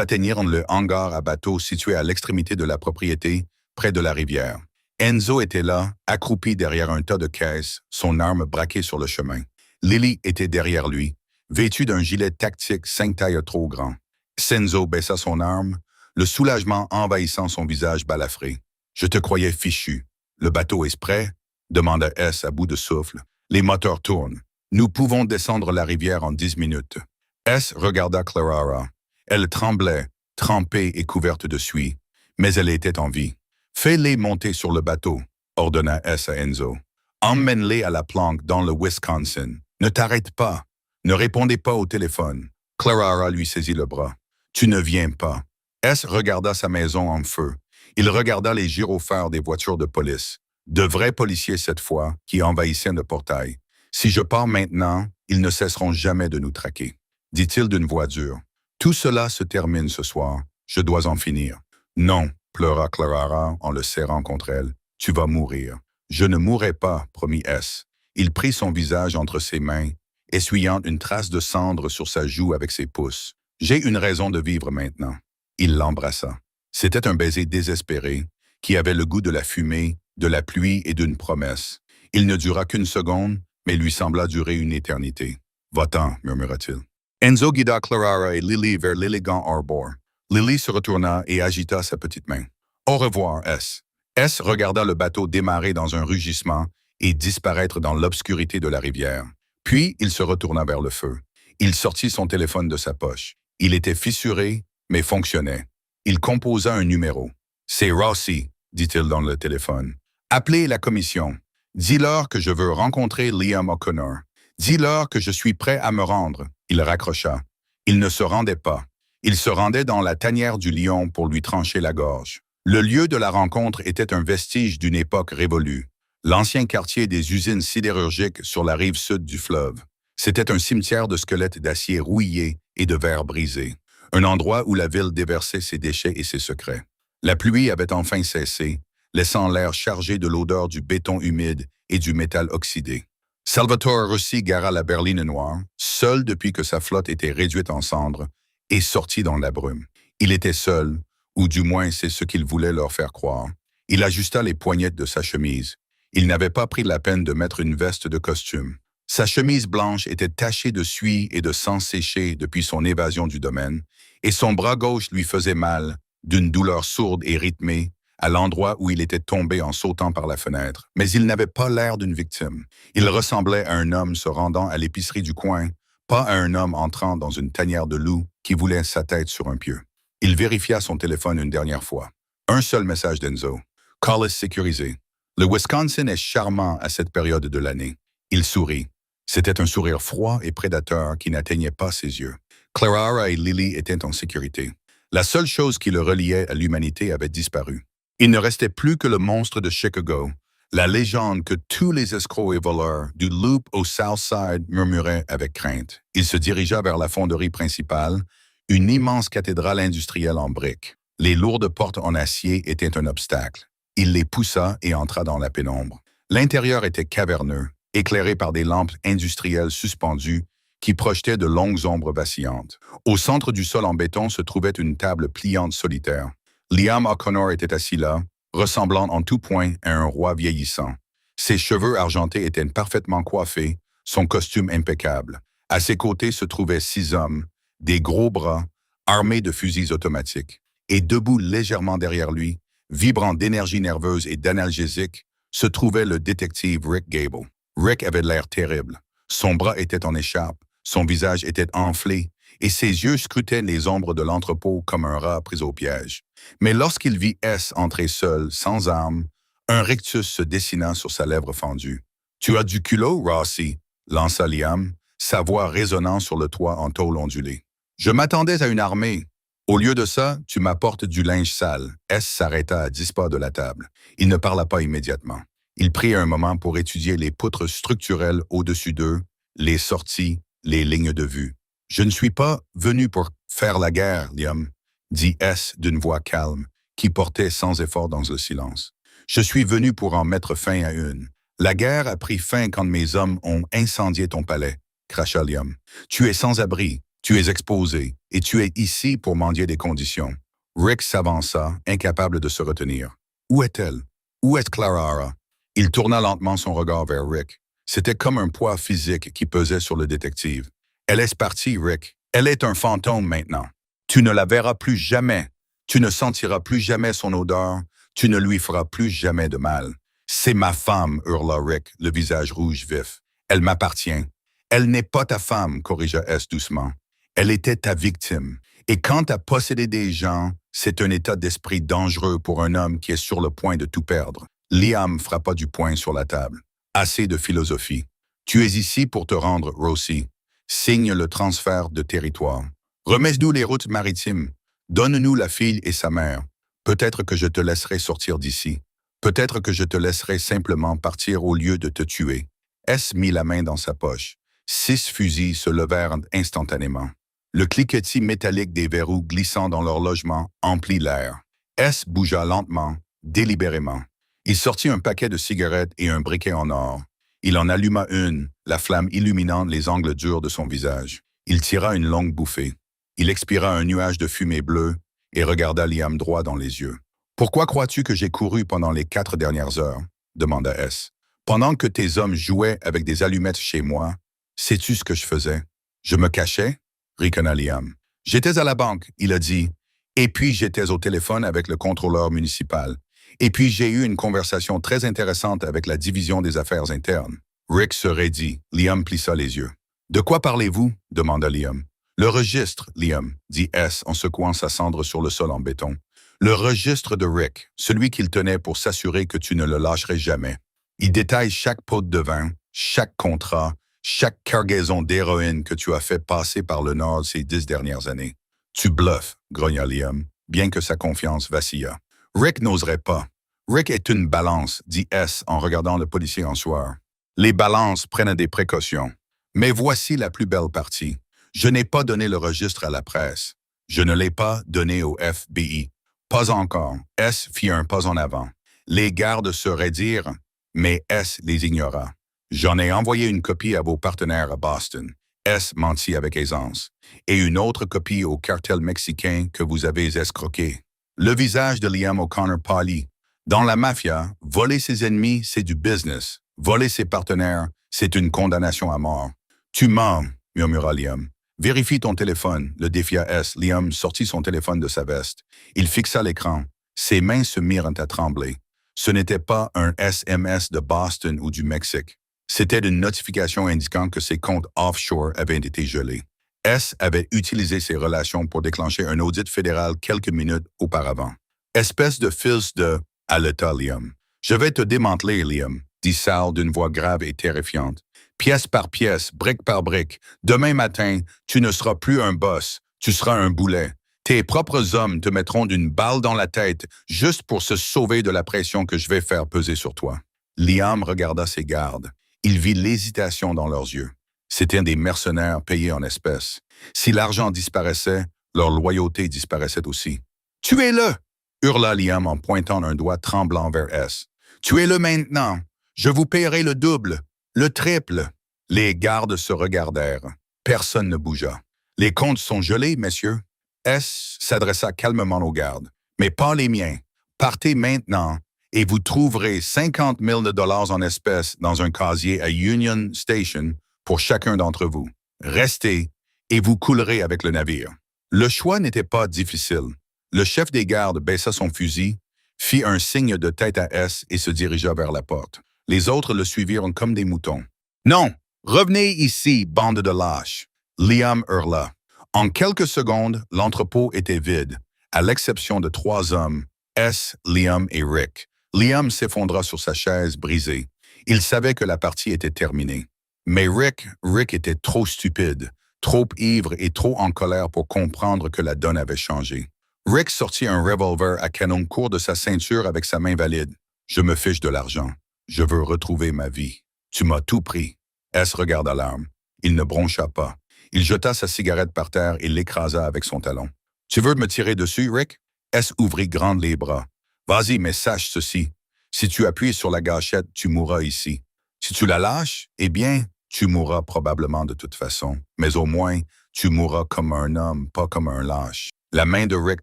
atteignirent le hangar à bateau situé à l'extrémité de la propriété, près de la rivière. Enzo était là, accroupi derrière un tas de caisses, son arme braquée sur le chemin. Lily était derrière lui, vêtue d'un gilet tactique 5 tailles trop grand. Senzo baissa son arme, le soulagement envahissant son visage balafré. « Je te croyais fichu. Le bateau est prêt ?» demanda S à bout de souffle. « Les moteurs tournent. Nous pouvons descendre la rivière en 10 minutes. » S regarda Clara. Elle tremblait, trempée et couverte de suie, mais elle était en vie. « Fais-les monter sur le bateau, » ordonna S à Enzo. « Emmène-les à la planque dans le Wisconsin. Ne t'arrête pas. Ne répondez pas au téléphone. » Clara lui saisit le bras. « Tu ne viens pas. » S regarda sa maison en feu. Il regarda les gyrophares des voitures de police. De vrais policiers cette fois, qui envahissaient le portail. « Si je pars maintenant, ils ne cesseront jamais de nous traquer. » dit-il d'une voix dure. « Tout cela se termine ce soir. Je dois en finir. »« Non, » pleura Clara en le serrant contre elle. « Tu vas mourir. »« Je ne mourrai pas, » promit S. Il prit son visage entre ses mains, essuyant une trace de cendre sur sa joue avec ses pouces. « J'ai une raison de vivre maintenant. Il l'embrassa. C'était un baiser désespéré, qui avait le goût de la fumée, de la pluie et d'une promesse. Il ne dura qu'une seconde, mais lui sembla durer une éternité. Va-t'en, murmura-t-il. Enzo guida Clara et Lily vers l'élégant arbor. Lily se retourna et agita sa petite main. Au revoir, S. S regarda le bateau démarrer dans un rugissement et disparaître dans l'obscurité de la rivière. Puis il se retourna vers le feu. Il sortit son téléphone de sa poche. Il était fissuré, mais fonctionnait. Il composa un numéro. « C'est Rossi », dit-il dans le téléphone. « Appelez la commission. Dis-leur que je veux rencontrer Liam O'Connor. Dis-leur que je suis prêt à me rendre. » Il raccrocha. Il ne se rendait pas. Il se rendait dans la tanière du lion pour lui trancher la gorge. Le lieu de la rencontre était un vestige d'une époque révolue. L'ancien quartier des usines sidérurgiques sur la rive sud du fleuve. C'était un cimetière de squelettes d'acier rouillés et de verre brisé. Un endroit où la ville déversait ses déchets et ses secrets. La pluie avait enfin cessé, laissant l'air chargé de l'odeur du béton humide et du métal oxydé. Salvatore Rossi gara la berline noire, seul depuis que sa flotte était réduite en cendres, et sortit dans la brume. Il était seul, ou du moins c'est ce qu'il voulait leur faire croire. Il ajusta les poignettes de sa chemise. Il n'avait pas pris la peine de mettre une veste de costume. Sa chemise blanche était tachée de suie et de sang séché depuis son évasion du domaine, et son bras gauche lui faisait mal, d'une douleur sourde et rythmée, à l'endroit où il était tombé en sautant par la fenêtre. Mais il n'avait pas l'air d'une victime. Il ressemblait à un homme se rendant à l'épicerie du coin, pas à un homme entrant dans une tanière de loup qui voulait sa tête sur un pieu. Il vérifia son téléphone une dernière fois. Un seul message d'Enzo. « Call sécurisé. Le Wisconsin est charmant à cette période de l'année. » Il sourit. C'était un sourire froid et prédateur qui n'atteignait pas ses yeux. Clara et Lily étaient en sécurité. La seule chose qui le reliait à l'humanité avait disparu. Il ne restait plus que le monstre de Chicago, la légende que tous les escrocs et voleurs du Loop au South Side murmuraient avec crainte. Il se dirigea vers la fonderie principale, une immense cathédrale industrielle en briques. Les lourdes portes en acier étaient un obstacle. Il les poussa et entra dans la pénombre. L'intérieur était caverneux, éclairé par des lampes industrielles suspendues qui projetaient de longues ombres vacillantes. Au centre du sol en béton se trouvait une table pliante solitaire. Liam O'Connor était assis là, ressemblant en tout point à un roi vieillissant. Ses cheveux argentés étaient parfaitement coiffés, son costume impeccable. À ses côtés se trouvaient 6 hommes, des gros bras, armés de fusils automatiques. Et debout légèrement derrière lui, vibrant d'énergie nerveuse et d'analgésique, se trouvait le détective Rick Gable. Rick avait l'air terrible. Son bras était en écharpe, son visage était enflé, et ses yeux scrutaient les ombres de l'entrepôt comme un rat pris au piège. Mais lorsqu'il vit S entrer seul, sans armes, un rictus se dessina sur sa lèvre fendue. « Tu as du culot, Rossi » lança Liam, sa voix résonnant sur le toit en tôle ondulée. « Je m'attendais à une armée. Au lieu de ça, tu m'apportes du linge sale. » S s'arrêta à 10 pas de la table. Il ne parla pas immédiatement. Il prit un moment pour étudier les poutres structurelles au-dessus d'eux, les sorties, les lignes de vue. « Je ne suis pas venu pour faire la guerre, Liam, » dit S d'une voix calme, qui portait sans effort dans le silence. « Je suis venu pour en mettre fin à une. La guerre a pris fin quand mes hommes ont incendié ton palais, » cracha Liam. « Tu es sans abri, tu es exposé, et tu es ici pour mendier des conditions. » Rick s'avança, incapable de se retenir. « Où est-elle? Où est Clara? » Il tourna lentement son regard vers Rick. C'était comme un poids physique qui pesait sur le détective. « Elle est partie, Rick. Elle est un fantôme maintenant. Tu ne la verras plus jamais. Tu ne sentiras plus jamais son odeur. Tu ne lui feras plus jamais de mal. »« C'est ma femme, » hurla Rick, le visage rouge vif. « Elle m'appartient. »« Elle n'est pas ta femme, » corrigea S doucement. « Elle était ta victime. Et quant à posséder des gens, c'est un état d'esprit dangereux pour un homme qui est sur le point de tout perdre. » Liam frappa du poing sur la table. « Assez de philosophie. Tu es ici pour te rendre, Rossi. Signe le transfert de territoire. Remets-nous les routes maritimes. Donne-nous la fille et sa mère. Peut-être que je te laisserai sortir d'ici. Peut-être que je te laisserai simplement partir au lieu de te tuer. » S mit la main dans sa poche. 6 fusils se levèrent instantanément. Le cliquetis métallique des verrous glissant dans leur logement emplit l'air. S bougea lentement, délibérément. Il sortit un paquet de cigarettes et un briquet en or. Il en alluma une, la flamme illuminant les angles durs de son visage. Il tira une longue bouffée. Il expira un nuage de fumée bleue et regarda Liam droit dans les yeux. « Pourquoi crois-tu que j'ai couru pendant les 4 dernières heures? » demanda S. « Pendant que tes hommes jouaient avec des allumettes chez moi, sais-tu ce que je faisais? »« Je me cachais? » ricana Liam. « J'étais à la banque, il a dit. Et puis j'étais au téléphone avec le contrôleur municipal. Et puis j'ai eu une conversation très intéressante avec la division des affaires internes. » Rick se raidit. Liam plissa les yeux. « De quoi parlez-vous? » demanda Liam. « Le registre, Liam, » dit S en secouant sa cendre sur le sol en béton. « Le registre de Rick, celui qu'il tenait pour s'assurer que tu ne le lâcherais jamais. Il détaille chaque pot de vin, chaque contrat, chaque cargaison d'héroïne que tu as fait passer par le Nord ces 10 dernières années. »« Tu bluffes, » grogna Liam, bien que sa confiance vacilla. « Rick n'oserait pas. Rick est une balance, » dit S en regardant le policier en sueur. « Les balances prennent des précautions. Mais voici la plus belle partie. Je n'ai pas donné le registre à la presse. Je ne l'ai pas donné au FBI. Pas encore. » S fit un pas en avant. Les gardes se raidirent, mais S les ignora. « J'en ai envoyé une copie à vos partenaires à Boston. » S mentit avec aisance. « Et une autre copie au cartel mexicain que vous avez escroqué. » Le visage de Liam O'Connor pâlit. Dans la mafia, voler ses ennemis, c'est du business. Voler ses partenaires, c'est une condamnation à mort. « Tu mens, » murmura Liam. « Vérifie ton téléphone, » le défia S. Liam sortit son téléphone de sa veste. Il fixa l'écran. Ses mains se mirent à trembler. Ce n'était pas un SMS de Boston ou du Mexique. C'était une notification indiquant que ses comptes offshore avaient été gelés. S avait utilisé ses relations pour déclencher un audit fédéral quelques minutes auparavant. « Espèce de fils de... » haleta Liam. « Je vais te démanteler, Liam, » dit Sal d'une voix grave et terrifiante. « Pièce par pièce, brique par brique. Demain matin, tu ne seras plus un boss, tu seras un boulet. Tes propres hommes te mettront d'une balle dans la tête juste pour se sauver de la pression que je vais faire peser sur toi. » Liam regarda ses gardes. Il vit l'hésitation dans leurs yeux. C'étaient des mercenaires payés en espèces. Si l'argent disparaissait, leur loyauté disparaissait aussi. « Tuez-le !» hurla Liam en pointant un doigt tremblant vers S. « Tuez-le maintenant! Je vous paierai le double, le triple! » Les gardes se regardèrent. Personne ne bougea. « Les comptes sont gelés, messieurs. » S s'adressa calmement aux gardes. « Mais pas les miens. Partez maintenant et vous trouverez 50 000 $ en espèces dans un casier à Union Station pour chacun d'entre vous. Restez et vous coulerez avec le navire. » Le choix n'était pas difficile. Le chef des gardes baissa son fusil, fit un signe de tête à S et se dirigea vers la porte. Les autres le suivirent comme des moutons. « Non! Revenez ici, bande de lâches! » Liam hurla. En quelques secondes, l'entrepôt était vide, à l'exception de 3 hommes, S, Liam et Rick. Liam s'effondra sur sa chaise brisée. Il savait que la partie était terminée. Mais Rick était trop stupide, trop ivre et trop en colère pour comprendre que la donne avait changé. Rick sortit un revolver à canon court de sa ceinture avec sa main valide. « Je me fiche de l'argent. Je veux retrouver ma vie. Tu m'as tout pris. » S regarda l'arme. Il ne broncha pas. Il jeta sa cigarette par terre et l'écrasa avec son talon. « Tu veux me tirer dessus, Rick? » S ouvrit grand les bras. « Vas-y, mais sache ceci. Si tu appuies sur la gâchette, tu mourras ici. Si tu la lâches, eh bien, tu mourras probablement de toute façon. Mais au moins, tu mourras comme un homme, pas comme un lâche. » La main de Rick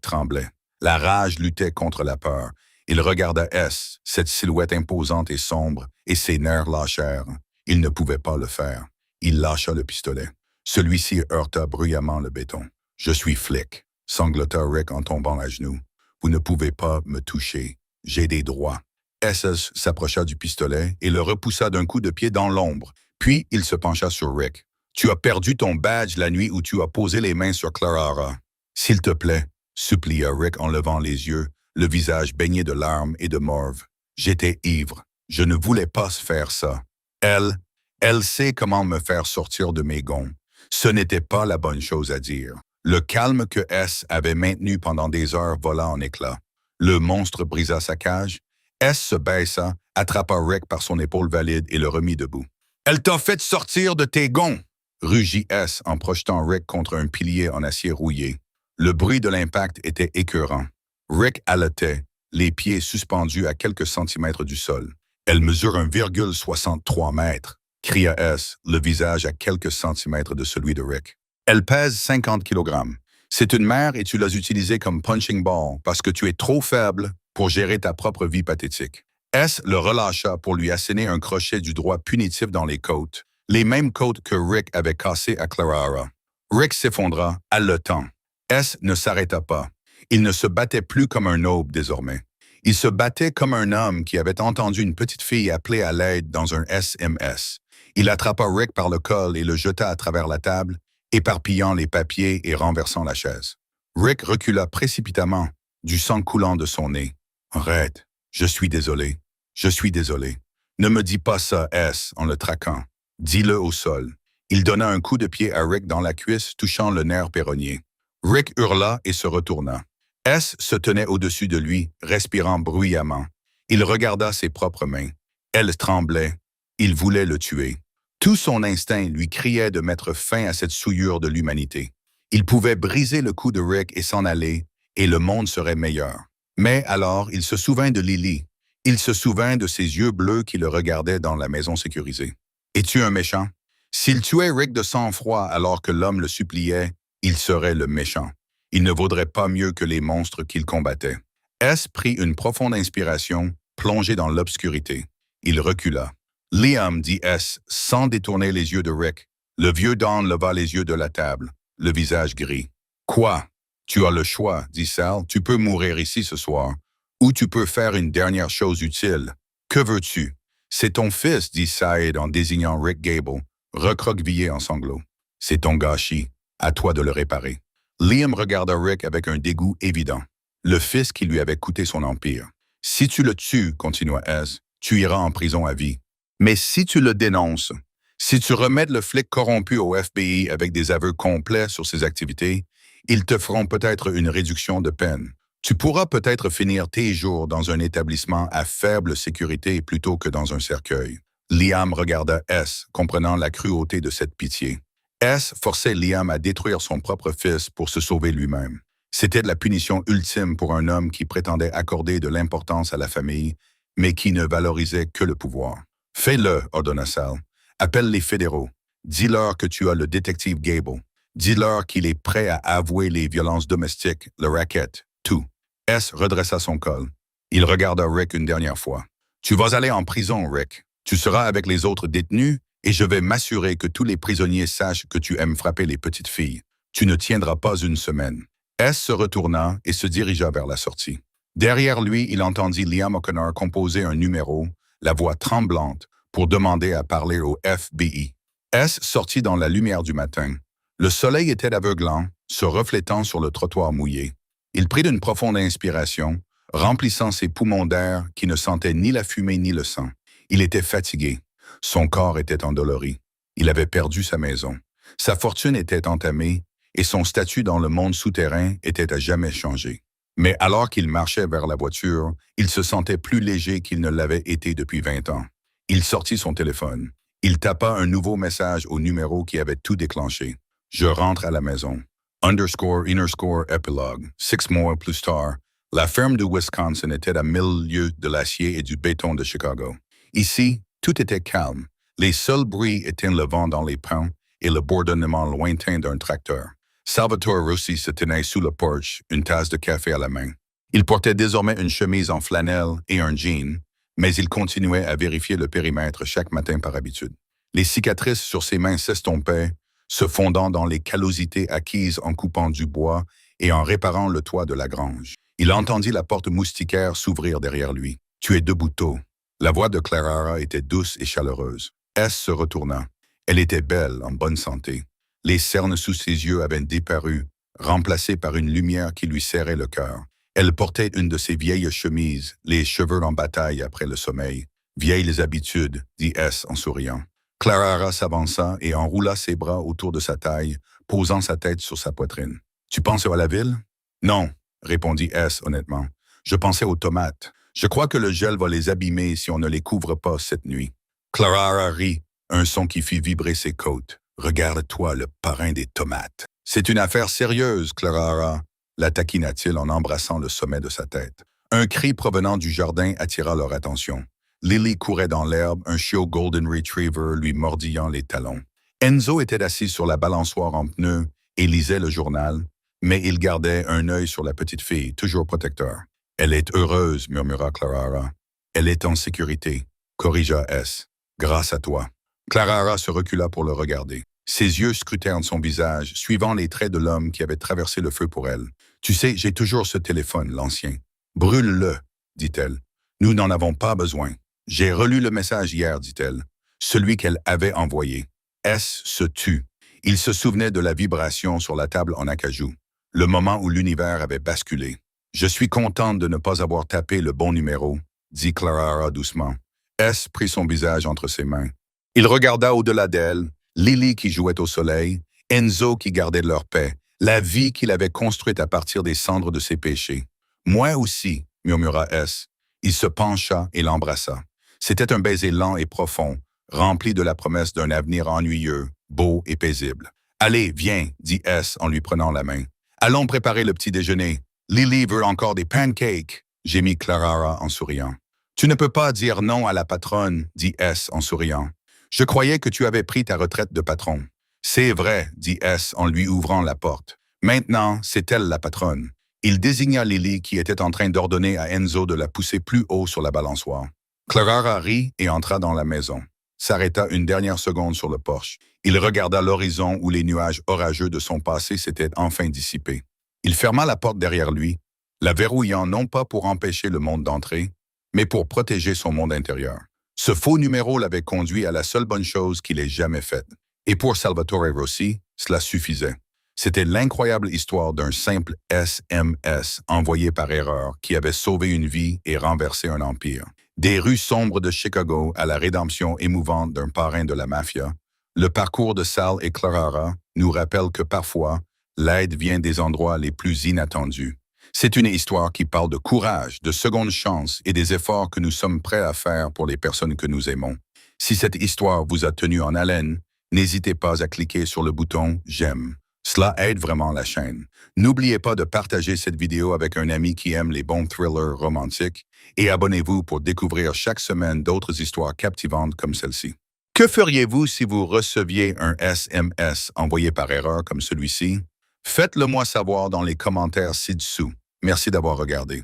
tremblait. La rage luttait contre la peur. Il regarda S, cette silhouette imposante et sombre, et ses nerfs lâchèrent. Il ne pouvait pas le faire. Il lâcha le pistolet. Celui-ci heurta bruyamment le béton. « Je suis flic », sanglota Rick en tombant à genoux. « Vous ne pouvez pas me toucher. J'ai des droits. » S s'approcha du pistolet et le repoussa d'un coup de pied dans l'ombre. Puis il se pencha sur Rick. « Tu as perdu ton badge la nuit où tu as posé les mains sur Clara. S'il te plaît, » supplia Rick en levant les yeux, le visage baigné de larmes et de morve. « J'étais ivre. Je ne voulais pas faire ça. Elle sait comment me faire sortir de mes gonds. Ce n'était pas la bonne chose à dire. » Le calme que S avait maintenu pendant des heures vola en éclats. Le monstre brisa sa cage. S se baissa, attrapa Rick par son épaule valide et le remit debout. « Elle t'a fait sortir de tes gonds !» rugit S en projetant Rick contre un pilier en acier rouillé. Le bruit de l'impact était écœurant. Rick haletait, les pieds suspendus à quelques centimètres du sol. « Elle mesure 1,63 mètres !» cria S, le visage à quelques centimètres de celui de Rick. « Elle pèse 50 kilogrammes. C'est une mère et tu l'as utilisée comme punching ball parce que tu es trop faible pour gérer ta propre vie pathétique. S le relâcha pour lui asséner un crochet du droit punitif dans les côtes, les mêmes côtes que Rick avait cassées à Clarara. Rick s'effondra, haletant. S ne s'arrêta pas. Il ne se battait plus comme un aube désormais. Il se battait comme un homme qui avait entendu une petite fille appeler à l'aide dans un SMS. Il attrapa Rick par le col et le jeta à travers la table, éparpillant les papiers et renversant la chaise. Rick recula précipitamment, du sang coulant de son nez. « Arrête, je suis désolé. Je suis désolé. Ne me dis pas ça, S, en le traquant. Dis-le au sol. » Il donna un coup de pied à Rick dans la cuisse, touchant le nerf péronnier. Rick hurla et se retourna. S se tenait au-dessus de lui, respirant bruyamment. Il regarda ses propres mains. Elles tremblaient. Il voulait le tuer. Tout son instinct lui criait de mettre fin à cette souillure de l'humanité. Il pouvait briser le cou de Rick et s'en aller, et le monde serait meilleur. Mais alors, il se souvint de Lily. Il se souvint de ses yeux bleus qui le regardaient dans la maison sécurisée. « Es-tu un méchant? » S'il tuait Rick de sang-froid alors que l'homme le suppliait, il serait le méchant. Il ne vaudrait pas mieux que les monstres qu'il combattait. S prit une profonde inspiration, plongé dans l'obscurité. Il recula. « Liam, dit S, sans détourner les yeux de Rick. » Le vieux Don leva les yeux de la table, le visage gris. « Quoi? Tu as le choix, dit Sal. Tu peux mourir ici ce soir. Ou tu peux faire une dernière chose utile. Que veux-tu? » « C'est ton fils, dit Saïd en désignant Rick Gable, recroquevillé en sanglots. « C'est ton gâchis. À toi de le réparer. » Liam regarda Rick avec un dégoût évident. Le fils qui lui avait coûté son empire. « Si tu le tues, continua S, tu iras en prison à vie. Mais si tu le dénonces, si tu remets le flic corrompu au FBI avec des aveux complets sur ses activités, ils te feront peut-être une réduction de peine. Tu pourras peut-être finir tes jours dans un établissement à faible sécurité plutôt que dans un cercueil. » Liam regarda S, comprenant la cruauté de cette pitié. S forçait Liam à détruire son propre fils pour se sauver lui-même. C'était la punition ultime pour un homme qui prétendait accorder de l'importance à la famille, mais qui ne valorisait que le pouvoir. « Fais-le, ordonna Sal. Appelle les fédéraux. Dis-leur que tu as le détective Gable. Dis-leur qu'il est prêt à avouer les violences domestiques, le racket, tout. » S redressa son col. Il regarda Rick une dernière fois. « Tu vas aller en prison, Rick. Tu seras avec les autres détenus et je vais m'assurer que tous les prisonniers sachent que tu aimes frapper les petites filles. Tu ne tiendras pas une semaine. » S se retourna et se dirigea vers la sortie. Derrière lui, il entendit Liam O'Connor composer un numéro, la voix tremblante, pour demander à parler au FBI. S sortit dans la lumière du matin. Le soleil était aveuglant, se reflétant sur le trottoir mouillé. Il prit une profonde inspiration, remplissant ses poumons d'air qui ne sentaient ni la fumée ni le sang. Il était fatigué. Son corps était endolori. Il avait perdu sa maison. Sa fortune était entamée et son statut dans le monde souterrain était à jamais changé. Mais alors qu'il marchait vers la voiture, il se sentait plus léger qu'il ne l'avait été depuis 20 ans. Il sortit son téléphone. Il tapa un nouveau message au numéro qui avait tout déclenché. « Je rentre à la maison. » Epilogue. 6 mois plus tard, la ferme du Wisconsin était à 1000 lieues de l'acier et du béton de Chicago. Ici, tout était calme. Les seuls bruits étaient le vent dans les pins et le bourdonnement lointain d'un tracteur. Salvatore Rossi se tenait sous le porche, une tasse de café à la main. Il portait désormais une chemise en flanelle et un jean, mais il continuait à vérifier le périmètre chaque matin par habitude. Les cicatrices sur ses mains s'estompaient, se fondant dans les callosités acquises en coupant du bois et en réparant le toit de la grange. Il entendit la porte moustiquaire s'ouvrir derrière lui. « Tu es debout tôt. » La voix de Clarara était douce et chaleureuse. S se retourna. Elle était belle, en bonne santé. Les cernes sous ses yeux avaient disparu, remplacées par une lumière qui lui serrait le cœur. Elle portait une de ses vieilles chemises, les cheveux en bataille après le sommeil. « Vieilles habitudes, » dit S en souriant. Clarara s'avança et enroula ses bras autour de sa taille, posant sa tête sur sa poitrine. « Tu penses à la ville? »« Non, » répondit S honnêtement. « Je pensais aux tomates. Je crois que le gel va les abîmer si on ne les couvre pas cette nuit. » Clarara rit, un son qui fit vibrer ses côtes. « Regarde-toi, le parrain des tomates. »« C'est une affaire sérieuse, Clarara, » la taquina-t-il en embrassant le sommet de sa tête. Un cri provenant du jardin attira leur attention. Lily courait dans l'herbe, un chiot Golden Retriever lui mordillant les talons. Enzo était assis sur la balançoire en pneus et lisait le journal, mais il gardait un œil sur la petite fille, toujours protecteur. « Elle est heureuse, » murmura Clara. « Elle est en sécurité, » corrigea S. « Grâce à toi. » Clara se recula pour le regarder. Ses yeux scrutèrent son visage, suivant les traits de l'homme qui avait traversé le feu pour elle. « Tu sais, j'ai toujours ce téléphone, l'ancien. Brûle-le, dit-elle. Nous n'en avons pas besoin. J'ai relu le message hier, dit-elle. Celui qu'elle avait envoyé. S se tut. Il se souvenait de la vibration sur la table en acajou, le moment où l'univers avait basculé. « Je suis contente de ne pas avoir tapé le bon numéro, » dit Clara doucement. S prit son visage entre ses mains. Il regarda au-delà d'elle, Lily qui jouait au soleil, Enzo qui gardait leur paix, la vie qu'il avait construite à partir des cendres de ses péchés. « Moi aussi, » murmura S. Il se pencha et l'embrassa. C'était un baiser lent et profond, rempli de la promesse d'un avenir ennuyeux, beau et paisible. « Allez, viens, » dit S en lui prenant la main. « Allons préparer le petit déjeuner. Lily veut encore des pancakes, » gémit Clara en souriant. « Tu ne peux pas dire non à la patronne, » dit S en souriant. « Je croyais que tu avais pris ta retraite de patron. »« C'est vrai, » dit S en lui ouvrant la porte. « Maintenant, c'est elle la patronne. » Il désigna Lily qui était en train d'ordonner à Enzo de la pousser plus haut sur la balançoire. Clara rit et entra dans la maison. S'arrêta une dernière seconde sur le porche. Il regarda l'horizon où les nuages orageux de son passé s'étaient enfin dissipés. Il ferma la porte derrière lui, la verrouillant non pas pour empêcher le monde d'entrer, mais pour protéger son monde intérieur. Ce faux numéro l'avait conduit à la seule bonne chose qu'il ait jamais faite. Et pour Salvatore Rossi, cela suffisait. C'était l'incroyable histoire d'un simple SMS envoyé par erreur qui avait sauvé une vie et renversé un empire. Des rues sombres de Chicago à la rédemption émouvante d'un parrain de la mafia, le parcours de Sal et Clara nous rappelle que parfois, l'aide vient des endroits les plus inattendus. C'est une histoire qui parle de courage, de seconde chance et des efforts que nous sommes prêts à faire pour les personnes que nous aimons. Si cette histoire vous a tenu en haleine, n'hésitez pas à cliquer sur le bouton « J'aime ». Cela aide vraiment la chaîne. N'oubliez pas de partager cette vidéo avec un ami qui aime les bons thrillers romantiques et abonnez-vous pour découvrir chaque semaine d'autres histoires captivantes comme celle-ci. Que feriez-vous si vous receviez un SMS envoyé par erreur comme celui-ci? Faites-le moi savoir dans les commentaires ci-dessous. Merci d'avoir regardé.